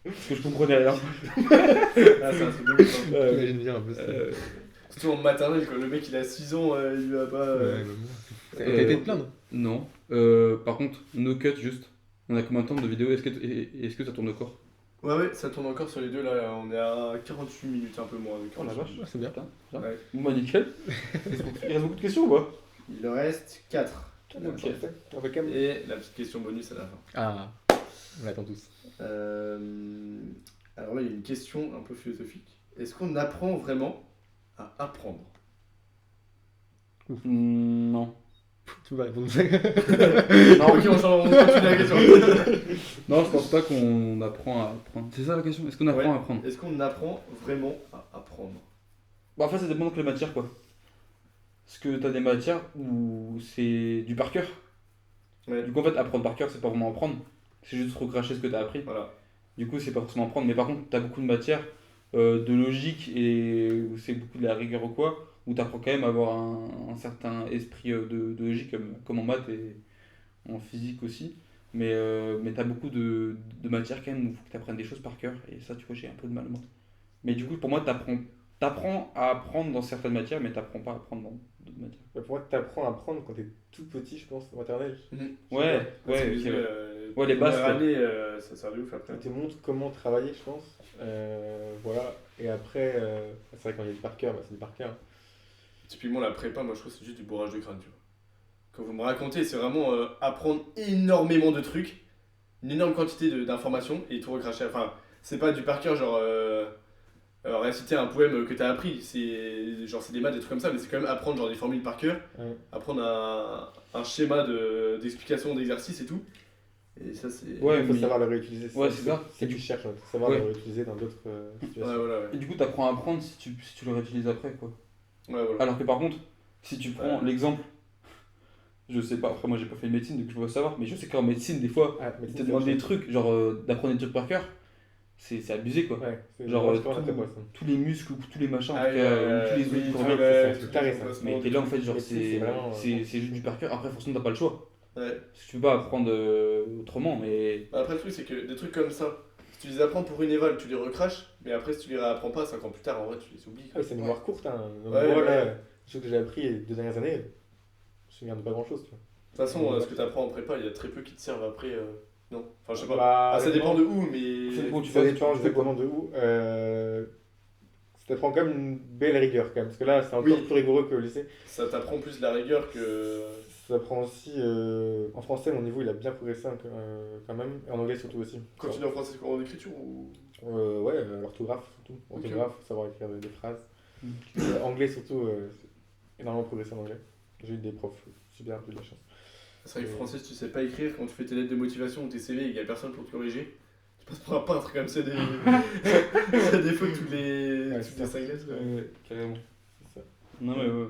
Parce que je comprenais rien. Ah, c'est un truc de ouf, hein. J'imagine bien un peu ça. Surtout en maternelle, quoi. Le mec il a 6 ans, il va pas. Ouais, mais bon. T'as été te plaindre? Non. Par contre, no cut juste. On a combien de temps de vidéo? Est-ce que ça tourne encore? Ouais, ça tourne encore sur les deux là. On est à 48 minutes, un peu moins de Oh la 48 vache. minutes. Ouais, c'est bien. Putain, ça. Ouais. Bon bah nickel. Il reste beaucoup de questions ou pas? Il en reste 4. Ok. Impeccable. Et la petite question bonus à la fin. Ah, on l'attend tous. Alors là, il y a une question un peu philosophique. Est-ce qu'on apprend vraiment à apprendre? Non. Tu vas répondre ça. Non. Ok, on continue la question. Non, je pense pas qu'on apprend à apprendre. C'est ça la question? Est-ce qu'on apprend Ouais. à apprendre? Est-ce qu'on apprend vraiment à apprendre? Bah en fait ça dépend de quelle matière quoi. Parce que t'as des matières où c'est du par cœur. Ouais. Du coup en fait apprendre par cœur c'est pas vraiment apprendre. C'est juste recracher ce que t'as appris. Voilà. Du coup c'est pas forcément apprendre. Mais par contre t'as beaucoup de matières de logique et où c'est beaucoup de la rigueur ou quoi. Où t'apprends quand même à avoir un certain esprit de logique comme en maths et en physique aussi. Mais t'as beaucoup de matières quand même où il faut que t'apprennes des choses par cœur. Et ça tu vois j'ai un peu de mal moi. Mais du coup pour moi t'apprends à apprendre dans certaines matières, mais t'apprends pas à apprendre dans d'autres matières. Bah, pour moi, t'apprends à apprendre quand t'es tout petit, je pense, en maternelle. Ouais, Parce que ok, déjà, ouais. Ouais, les bases, première quoi. année, ça sert de ouf après. On te montre comment travailler, je pense. Voilà. Et après, c'est vrai quand il y a du par cœur, bah, c'est du par cœur. Typiquement, la prépa, moi je trouve que c'est juste du bourrage de crâne, tu vois. Quand vous me racontez, c'est vraiment apprendre énormément de trucs, une énorme quantité d'informations et tout recracher. Enfin, c'est pas du par cœur, genre réciter un poème que t'as appris, c'est des maths, des trucs comme ça, mais c'est quand même apprendre genre des formules par cœur, Ouais. apprendre un schéma d'explication d'exercice et tout. Et ça, c'est. Ouais, Il faut mais- savoir le réutiliser. Ouais, c'est ça. C'est Et que du- tu cherches, savoir Ouais. le réutiliser dans d'autres Ouais, situations. voilà, ouais. Et du coup, t'apprends à apprendre si tu le réutilises après, quoi. Ouais, voilà. Alors que par contre, si tu prends Ouais. l'exemple Je sais pas, après moi j'ai pas fait de médecine donc je peux pas savoir, mais je sais qu'en médecine des fois, Ah, mais ils te demandent des trucs, genre d'apprendre des trucs par cœur, c'est abusé quoi. Ouais, c'est Genre vraiment très prépa, ça. tous les muscles ou tous les machins, en Ah tout oui, cas, ou tous les oui, autres pour ah bien. ouais, c'est tous carré, les ça. emplacements, Mais t'es des là en trucs. fait, genre Médecine, c'est vraiment, c'est juste du par cœur, après forcément t'as pas le choix. Ouais. Parce que tu peux pas apprendre autrement, mais. Bah, après, le truc, c'est que des trucs comme ça, si tu les apprends pour une éval, tu les recraches, mais après, si tu les réapprends pas 5 ans plus tard, en vrai, tu les oublies. Ah quoi. oui, c'est une mémoire courte, hein. Donc, Ouais, moi, ouais. là, les choses que j'ai appris les 2 dernières années, je me souviens de pas grand chose, tu vois. De toute façon, ce que tu apprends en prépa, il y a très peu qui te servent après. Non. Enfin, je sais pas. Bah, Ah, ça dépend de honnêtement, où, mais. C'est bon, tu ça vois, dépend tu fais quoi? exactement de où. Ça t'apprend quand même une belle rigueur, quand même. Parce que là, c'est encore Oui. plus rigoureux que au lycée. Ça t'apprend plus la rigueur que. Ça prend aussi. En français, mon niveau, il a bien progressé hein, quand même. Et en anglais, surtout aussi. Quand tu dis en français, c'est quoi, en écriture ou. Ouais, l'orthographe, surtout. Ok. Orthographe, savoir écrire des phrases. Mm. Anglais, surtout, c'est énormément progressé en anglais. J'ai eu des profs super, j'ai eu de la chance. C'est vrai que français, si tu sais pas écrire, quand tu fais tes lettres de motivation ou tes CV et qu'il y a personne pour te corriger, tu passes pour un peintre comme ça, ça défaut toutes les Ouais, toutes c'est les ça. 5 lettres. quoi. Carrément. C'est ça. Non, mais ouais.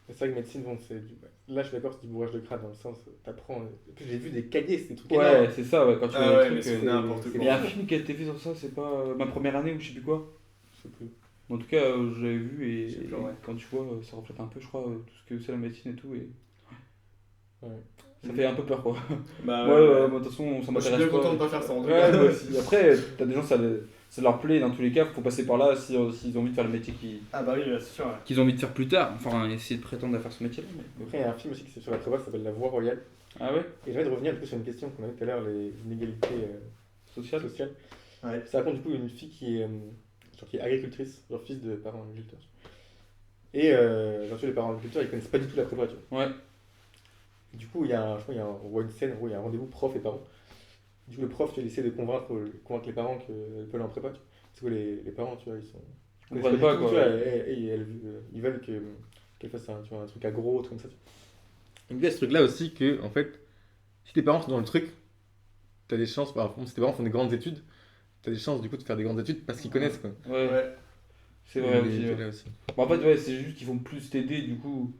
C'est vrai que médecine, bon, c'est du. Là, je suis d'accord, c'est du bourrage de crâne dans le sens, t'apprends. Et puis j'ai vu des cahiers, c'est des trucs Ouais, énormes. c'est ça, ouais, quand tu Ah vois ouais, les mais trucs. c'est n'importe quoi. Il y a un film qui a été fait sur ça, c'est pas ma première année ou je sais plus quoi. Je sais plus. En tout cas, j'avais vu et, Je sais plus, ouais. quand tu vois, ça reflète un peu, je crois, tout ce que c'est la médecine et tout. Et Ouais. ça fait un peu peur, quoi. Bah, Ouais, moi, de toute façon, ça Moi, je suis m'intéresse bien pas. content de pas faire ça en tout Ouais, cas. moi aussi. Après, t'as des gens, ça leur plaît dans tous les cas, faut passer par là s'ils ont envie de faire le métier Ah bah oui, c'est sûr. Ouais. qu'ils ont envie de faire plus tard. Enfin, essayer de prétendre à faire ce métier-là. Mais... Après, il y a un film aussi qui est sur la prépa, ça s'appelle La Voie Royale. Ah ouais? Et j'ai envie de revenir du coup sur une question qu'on avait tout à l'heure, les inégalités Social? sociales. Ouais. Ça raconte du coup une fille qui est, genre, qui est agricultrice, leur fils de parents agriculteurs. Et genre, tu vois, les parents agriculteurs, ils connaissent pas du tout la prépa, tu vois. Ouais. Et du coup, il y a un, je crois, on voit une scène où il y a un rendez-vous prof et parents. Du coup, le prof, tu vois, il essaie de convaincre les parents qu'elle peut aller en prépa, tu vois. Parce que les parents, tu vois, ils sont. Ils comprennent pas, quoi. Tu vois, et ils veulent qu'elle fasse un, tu vois, un truc agro, un truc comme ça. Tu vois. Il me dit à ce truc-là aussi que, en fait, si tes parents sont dans le truc, t'as des chances, par exemple, si tes parents font des grandes études, t'as des chances du coup de faire des grandes études parce qu'ils connaissent, quoi. Ouais, Ouais. c'est vrai Et aussi. c'est Ouais. là aussi. Bon, en fait, ouais, c'est juste qu'ils vont plus t'aider, du coup.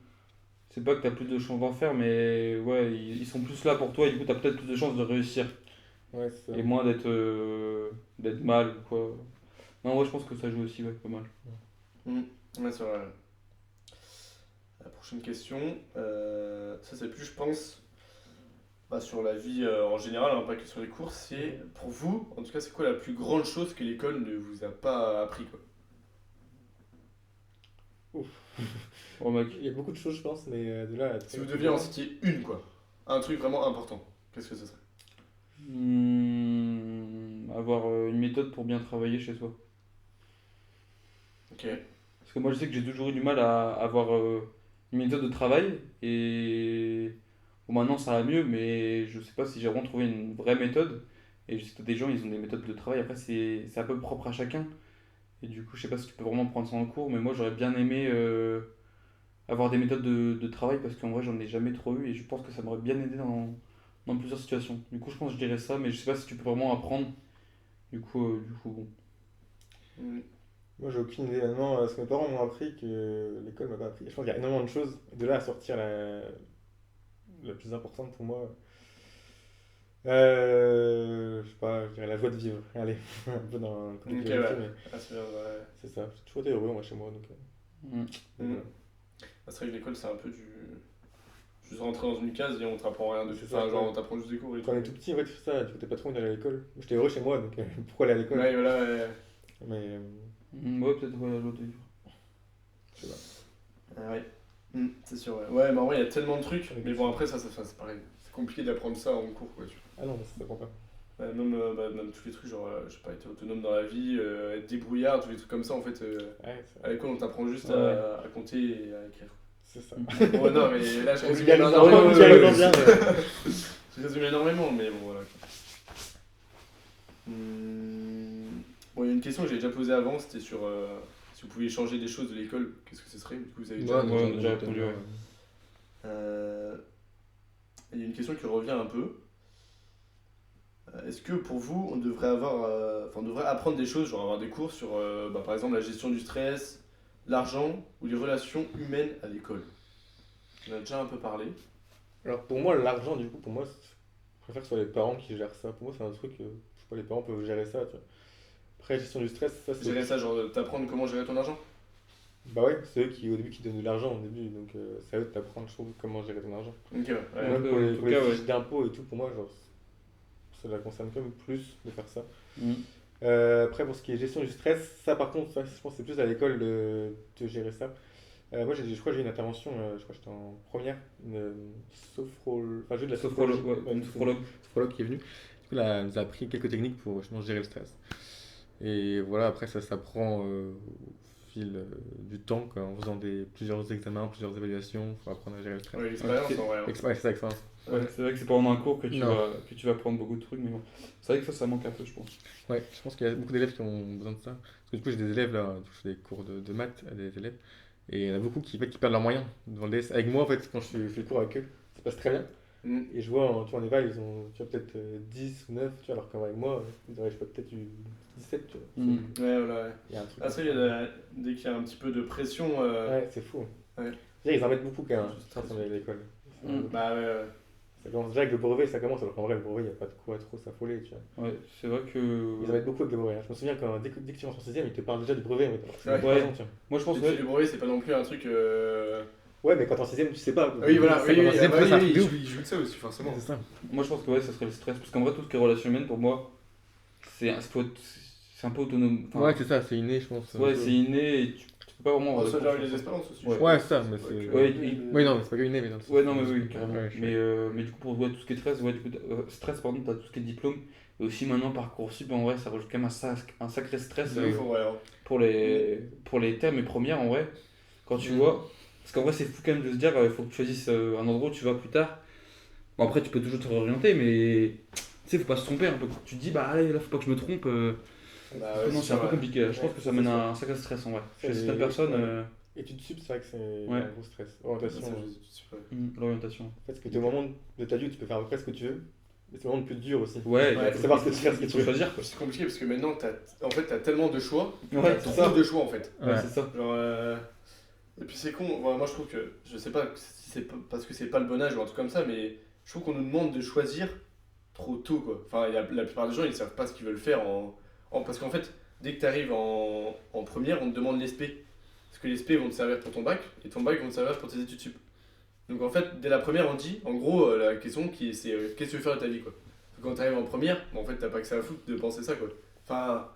C'est pas que t'as plus de chances d'en faire, mais ouais, ils sont plus là pour toi, et du coup, t'as peut-être plus de chances de réussir. Ouais, c'est ça. Et moins d'être mal ou quoi. Non, ouais, je pense que ça joue aussi, ouais, pas mal. Ouais, c'est vrai. La prochaine question, ça c'est plus, je pense, bah, sur la vie en général, hein, pas que sur les cours. C'est pour vous, en tout cas, c'est quoi la plus grande chose que l'école ne vous a pas appris, quoi? Oh, mec. Il y a beaucoup de choses, je pense, mais de là à Si vous deviez en citer une, quoi, un truc vraiment important, qu'est-ce que ce serait? Avoir une méthode pour bien travailler chez soi. Ok. Parce que moi, je sais que j'ai toujours eu du mal à avoir une méthode de travail. Et bon, maintenant, ça va mieux, mais je sais pas si j'ai vraiment trouvé une vraie méthode. Et je sais que des gens, ils ont des méthodes de travail. Après, c'est un peu propre à chacun. Et du coup, je sais pas si tu peux vraiment prendre ça en cours, mais moi, j'aurais bien aimé avoir des méthodes de travail parce qu'en vrai, j'en ai jamais trop eu. Et je pense que ça m'aurait bien aidé dans plusieurs situations. Du coup, je pense que je dirais ça, mais je sais pas si tu peux vraiment apprendre. Du coup bon. Mm. Moi, j'ai aucune idée maintenant. Ce que mes parents m'ont appris, que l'école m'a pas appris. Je pense qu'il y a énormément de choses. De là à sortir la plus importante pour moi. Je sais pas, je dirais la joie de vivre. Allez, un peu dans le côté Ok, philosophie, ouais. mais Ah, c'est bien, ouais. c'est ça. J'ai toujours été heureux, moi, chez moi. Donc, Mm. voilà. Ah, c'est vrai que l'école, c'est un peu du. Juste rentrer dans une case et on t'apprend rien dessus. C'est Enfin, ça, genre, ouais. on t'apprend juste des cours et Quand on est tout petit, en fait, c'est ça. Tu t'es pas trop envie d'aller à l'école. Moi, j'étais heureux chez moi, donc pourquoi aller à l'école? Ouais, voilà, ouais. Mais Ouais, peut-être ouais, la joie de vivre. je sais pas. Ah ouais. C'est sûr, ouais. Ouais, mais en vrai, il y a tellement de trucs. Ouais, Mais bon, après, ça c'est pareil. C'est compliqué d'apprendre ça en cours, quoi. Tu Ah non, ça s'apprend pas. vois. Même tous les trucs, genre, je sais pas, être autonome dans la vie, être débrouillard, tous les trucs comme ça, en fait. Ouais, À l'école, on t'apprend juste Ouais. à compter et à écrire. c'est ça. Bon, non, mais là, je résume Vulgarise énormément. vulgarise bien, mais- Je résume énormément, mais bon, voilà. Bon, il y a une question que j'ai déjà posée avant, c'était sur si vous pouviez changer des choses de l'école, qu'est-ce que ce serait? Du coup, vous avez déjà. Ouais, on a déjà répondu, ouais. Il y a une question qui revient un peu. Est-ce que pour vous, on devrait on devrait apprendre des choses, genre avoir des cours sur, par exemple, la gestion du stress, l'argent ou les relations humaines à l'école? On en a déjà un peu parlé. Alors pour moi, l'argent, du coup, pour moi, je préfère que ce soit les parents qui gèrent ça. Pour moi, c'est un truc, je sais pas, les parents peuvent gérer ça, tu vois. Après, gestion du stress, ça c'est. Gérer ça, genre t'apprendre comment gérer ton argent. Bah ouais, c'est eux qui, au début, qui donnent de l'argent au début, donc c'est à eux de t'apprendre, je trouve, comment gérer ton argent. Ok, ouais. Et Ouais. même pour en les, tout pour les cas, ouais. fiches d'impôts et tout, pour moi, genre, ça la concerne quand même plus de faire ça. Mm. Après, pour ce qui est gestion du stress, ça par contre, ça, je pense que c'est plus à l'école de gérer ça. Moi, je crois que j'ai eu une intervention, je crois que j'étais en première, enfin, j'ai eu de la sophrologie, Sophrologue, ouais, ouais, une sophrologue. sophrologue qui est venue. Du coup, là, elle nous a appris quelques techniques pour justement gérer le stress. Et voilà, après, ça s'apprend au fil du temps, quoi, en faisant plusieurs examens, plusieurs évaluations, pour apprendre à gérer le stress. Ouais, l'expérience Ok. en vrai. Hein. Ouais, c'est ça, expérience. Ouais, c'est vrai que c'est pas pendant un cours que Non. que tu vas apprendre beaucoup de trucs, mais bon. C'est vrai que ça manque un peu, je pense. Ouais, je pense qu'il y a beaucoup d'élèves qui ont besoin de ça. Parce que du coup, j'ai des élèves là, je fais des cours de maths à des élèves. Et il y en a beaucoup qui, en fait, qui perdent leurs moyens devant le DS. Avec moi, en fait, quand je fais le cours avec eux, ça passe très bien. Mm. Et je vois, tu vois, en éval, ils ont tu vois, peut-être 10 ou 9, tu vois, alors qu'avec moi, ils auraient, je sais pas, peut-être eu 17, tu vois. Mm. Ouais, voilà. Ouais. Il y a un truc. Ah, ça, dès qu'il y a un petit peu de pression. Ouais, c'est fou. Ouais. Déjà, ils en mettent beaucoup quand même, je pense, à l'école. Mm. Bah ouais, ouais. Ça commence déjà avec le brevet, ça commence, alors qu'en vrai, le brevet, il n'y a pas de quoi trop s'affoler, tu vois. Ouais, c'est vrai que. Ils en mettent beaucoup avec le brevet. Hein. Je me souviens quand, dès que tu rentres en 6ème, ils te parlent déjà du brevet, mais alors que c'est Ouais. 3 ans, tu vois. Moi, je pense Et que. puis le brevet, c'est pas non plus un truc. Ouais, mais quand t'es en 6ème, tu sais pas. Oui, voilà, Ça, oui, quand t'es oui, en 6ème, bah ça, oui, c'est un oui, truc de ouf. il joue de ça aussi, forcément. C'est ça. Moi, je pense que ouais, ça serait le stress. Parce qu'en vrai, tout ce qui est relations humaines, pour moi, c'est un peu autonome. Enfin, Ouais, c'est ça, c'est inné, je pense. ouais, c'est inné et tu peux pas vraiment avoir Ça, de j'ai eu confiance. des espérances aussi. Ouais. je Ouais, pense. ça, mais Ouais, c'est. que- Ouais, Oui, non, mais c'est pas que inné, mais dans le sens. Ouais, non, mais oui, carrément. Ouais, je suis Mais du coup, pour ouais, tout ce qui est stress, ouais, du coup, stress, pardon, t'as tout ce qui est diplôme. Et aussi maintenant, Parcoursup, en vrai, ça rajoute quand même un sacré stress De ouf, en vrai. Hein. pour les termes et premières, en vrai. Quand tu Mm. vois. Parce qu'en vrai, c'est fou quand même de se dire, il faut que tu choisisses un endroit où tu vas plus tard. Bon, après, tu peux toujours te réorienter, mais tu sais, faut pas se tromper un peu. Tu te dis, bah allez, là, faut pas que je me trompe. Bah ouais, Non, c'est un peu sûr, compliqué. Là. Je pense Ouais, que ça c'est mène sûr. à un sacré stress en vrai. Ça, Chez j'ai- certaines personnes, ouais. Études sup, c'est vrai que c'est Ouais. un gros stress. Orientation. Ça, En je sais pas. l'orientation. fait, ce que tu es au moment de ta vie où tu peux faire à peu près ce que tu veux, mais c'est le moment le plus dur aussi. Ouais, Ouais, faut savoir ce que tu fais, ce que il tu faut veux. choisir quoi. C'est compliqué parce que maintenant, en fait, t'as tellement de choix. Ouais, T'as c'est trop ça. de choix en fait. Ouais, c'est ça. Genre, et puis c'est con, ouais, moi je trouve que, je sais pas si c'est parce que c'est pas le bon âge ou un truc comme ça, mais je trouve qu'on nous demande de choisir trop tôt quoi. Enfin, la plupart des gens ils savent pas ce qu'ils veulent faire parce qu'en fait, dès que tu arrives en première, on te demande l'ESP. Parce que l'ESP vont te servir pour ton bac et ton bac vont te servir pour tes études sup. Donc en fait, dès la première, on te dit, en gros, la question c'est qu'est-ce que tu veux faire de ta vie quoi. Donc, quand tu arrives en première, bah, en fait, t'as pas que ça à foutre de penser ça quoi. Enfin,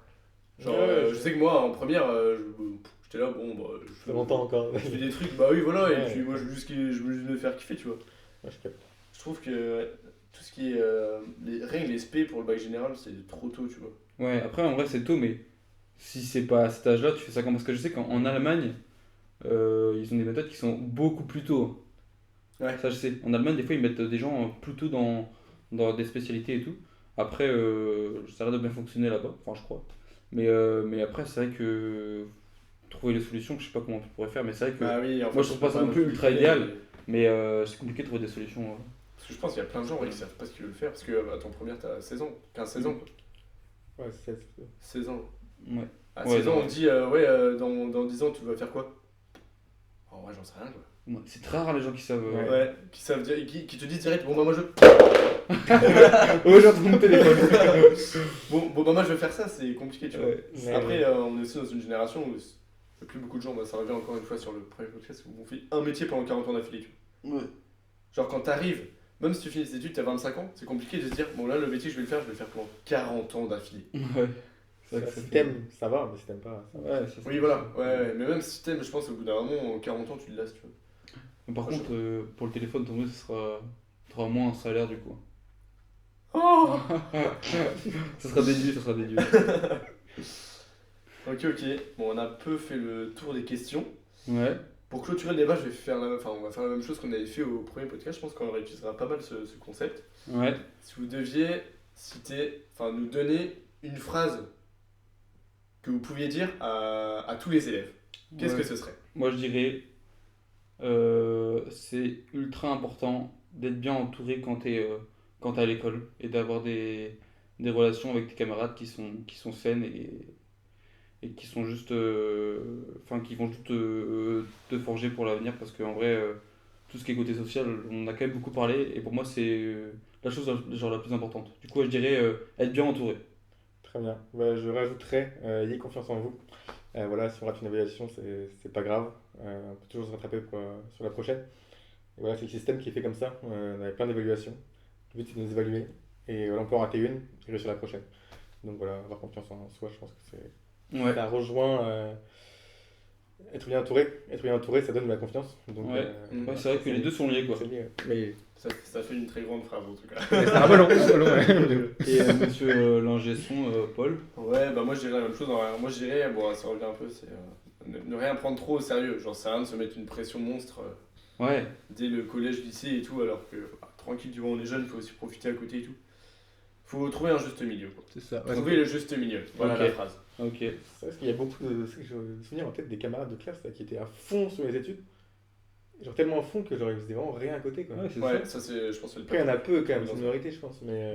genre, Ouais, je sais que moi en première, j'étais là, bon, bah, Ça fait longtemps encore. je fais des trucs, bah oui, voilà, Ouais. et puis moi je veux juste me faire kiffer, tu vois. Ouais, je capte. Je trouve que ouais, tout ce qui est. Rien que les SP pour le bac général, c'est trop tôt, tu vois. Ouais, après en vrai c'est tôt, mais si c'est pas à cet âge-là, tu fais ça quand. Parce que je sais qu'en Allemagne, ils ont des méthodes qui sont beaucoup plus tôt. Ouais. Ça je sais. En Allemagne, des fois ils mettent des gens plus tôt dans des spécialités et tout. Après, ça a l'air de bien fonctionner là-bas, enfin je crois. Mais après, c'est vrai que trouver les solutions, je sais pas comment tu pourrais faire, mais c'est vrai que. Bah oui, en moi, fait, je trouve pas ça on non peut plus ultra le idéal. faire, Mais c'est compliqué de trouver des solutions. Parce que je pense qu'il y a plein de gens ouais, qui savent pas ce qu'ils veulent faire. Parce que à ton première, t'as 16 ans, 15-16 ans quoi. Ouais, c'est 16 ans. Ouais. À Ouais, 16 ans, non. on te dit, ouais, dans 10 ans, tu vas faire quoi? En vrai, j'en sais rien quoi. Ouais, c'est très rare les gens qui savent. Ouais, qui savent dire, qui te disent direct, bon bah moi je. Oh, j'ai entendu mon téléphone. Bon bah moi je vais faire ça, c'est compliqué, tu vois. Ouais. Mais- Après, on est aussi dans une génération où il n'y a plus beaucoup de gens, bah, ça revient encore une fois sur le premier podcast, où on fait un métier pendant 40 ans d'affilée. Tu vois. Ouais. Genre quand t'arrives, même si tu finis tes études, t'as 25 ans, c'est compliqué de se dire, bon là le métier que je vais le faire pendant 40 ans d'affilée. Ouais. C'est vrai que ça Si fait- t'aimes, ça va, mais si t'aimes pas, ça va. Ouais, c'est ça. Oui voilà, ouais, mais même si t'aimes, je pense au bout d'un moment, en 40 ans tu te lasses, tu vois. Mais par contre, pour le téléphone, ton mieux, ce sera. Tu auras moins un salaire du coup. Oh Ça sera déduit, ça sera déduit. Ok, bon on a un peu fait le tour des questions. Ouais. Pour clôturer le débat, on va faire la même chose qu'on avait fait au premier podcast, je pense qu'on réutilisera pas mal ce concept. Ouais. Si vous deviez nous donner une phrase que vous pouviez dire à tous les élèves, qu'est-ce Ouais. que ce serait? Moi, je dirais. C'est ultra important d'être bien entouré quand t'es à l'école et d'avoir des relations avec tes camarades qui sont saines et qui sont juste. Enfin, qui vont juste te forger pour l'avenir parce qu'en vrai, tout ce qui est côté social, on en a quand même beaucoup parlé. Et pour moi, c'est la chose genre, la plus importante. Du coup, je dirais être bien entouré. Très bien. Bah, je rajouterais, ayez confiance en vous. Voilà, si on rate une évaluation, c'est pas grave. On peut toujours se rattraper sur la prochaine. Et voilà, c'est le système qui est fait comme ça. On avait plein d'évaluations. Le but, c'est de nous évaluer. Et voilà, on peut en rater une et réussir la prochaine. Donc voilà, avoir confiance en soi, je pense que Ouais. ça rejoint être bien entouré. Être bien entouré, ça donne de la confiance. Donc, Ouais. Ouais, c'est vrai que les deux sont liés, quoi. C'est lié. Mais Ça fait une très grande phrase en tout cas. c'est un ballon, c'est un ballon, ouais. Et monsieur l'ingé son, Paul. Ouais, bah moi je dirais la même chose. Moi je dirais, bon, ça revient un peu, c'est ne rien prendre trop au sérieux. Genre, c'est rien de se mettre une pression monstre Ouais. dès le collège, lycée et tout, alors que tranquille, tu vois, on est jeune, il faut aussi profiter à côté et tout. Faut trouver un juste milieu, quoi. C'est ça. Trouver le juste milieu, voilà Ok. la phrase. Ok. C'est parce qu'il y a beaucoup de. C'est que je me souviens en tête des camarades de classe là, qui étaient à fond sur les études. Genre tellement à fond que genre ils faisaient vraiment rien à côté quoi. Ouais, c'est Ouais, ça. ça c'est, je pense, c'est le Après il y en a peu quand même, Ouais, c'est une minorité je pense, mais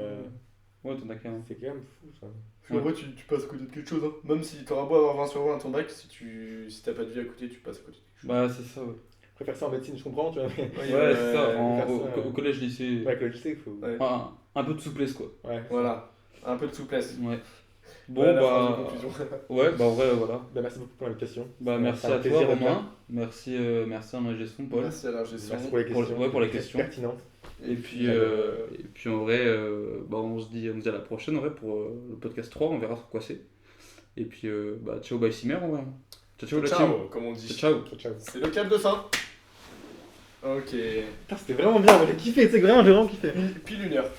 Ouais, t'en as qu'un. c'est quand même fou ça. Parce qu'en vrai, tu passes à côté de quelque chose, hein. Même si t'auras beau avoir 20 sur 20 à ton bac, si t'as pas de vie à côté, tu passes à côté de quelque chose. Bah, c'est ça, ouais. Je préfère ça en médecine, je comprends, tu vois, mais Ouais, c'est ça. faire Au, ça, au collège, lycée. ouais, avec le lycée, il faut. Ouais. Un peu de souplesse, quoi. Ouais, Voilà, un peu de souplesse. Ouais. Bon, Voilà la phrase de bah. conclusion. Ouais, bah, en vrai, voilà. Bah, merci beaucoup pour l'invitation. Bah, merci C'est un à toi, plaisir d'être là. Romain. Merci à l'ingé son, Paul. Merci à l'ingé son. Merci pour les questions. ouais, pour les questions. Pertinentes. Et puis en vrai, bah, on se dit à la prochaine, en vrai, pour le podcast 3. On verra sur quoi c'est. Et puis, bah, ciao, bye, Simer, en vrai. Ciao, ciao, la team. Ciao, comme on dit. Ciao. Ciao, ciao. C'est le cap de fin. Ok. Putain, c'était vraiment bien, moi j'ai kiffé, c'est vraiment, j'ai vraiment kiffé. Pile 1 heure.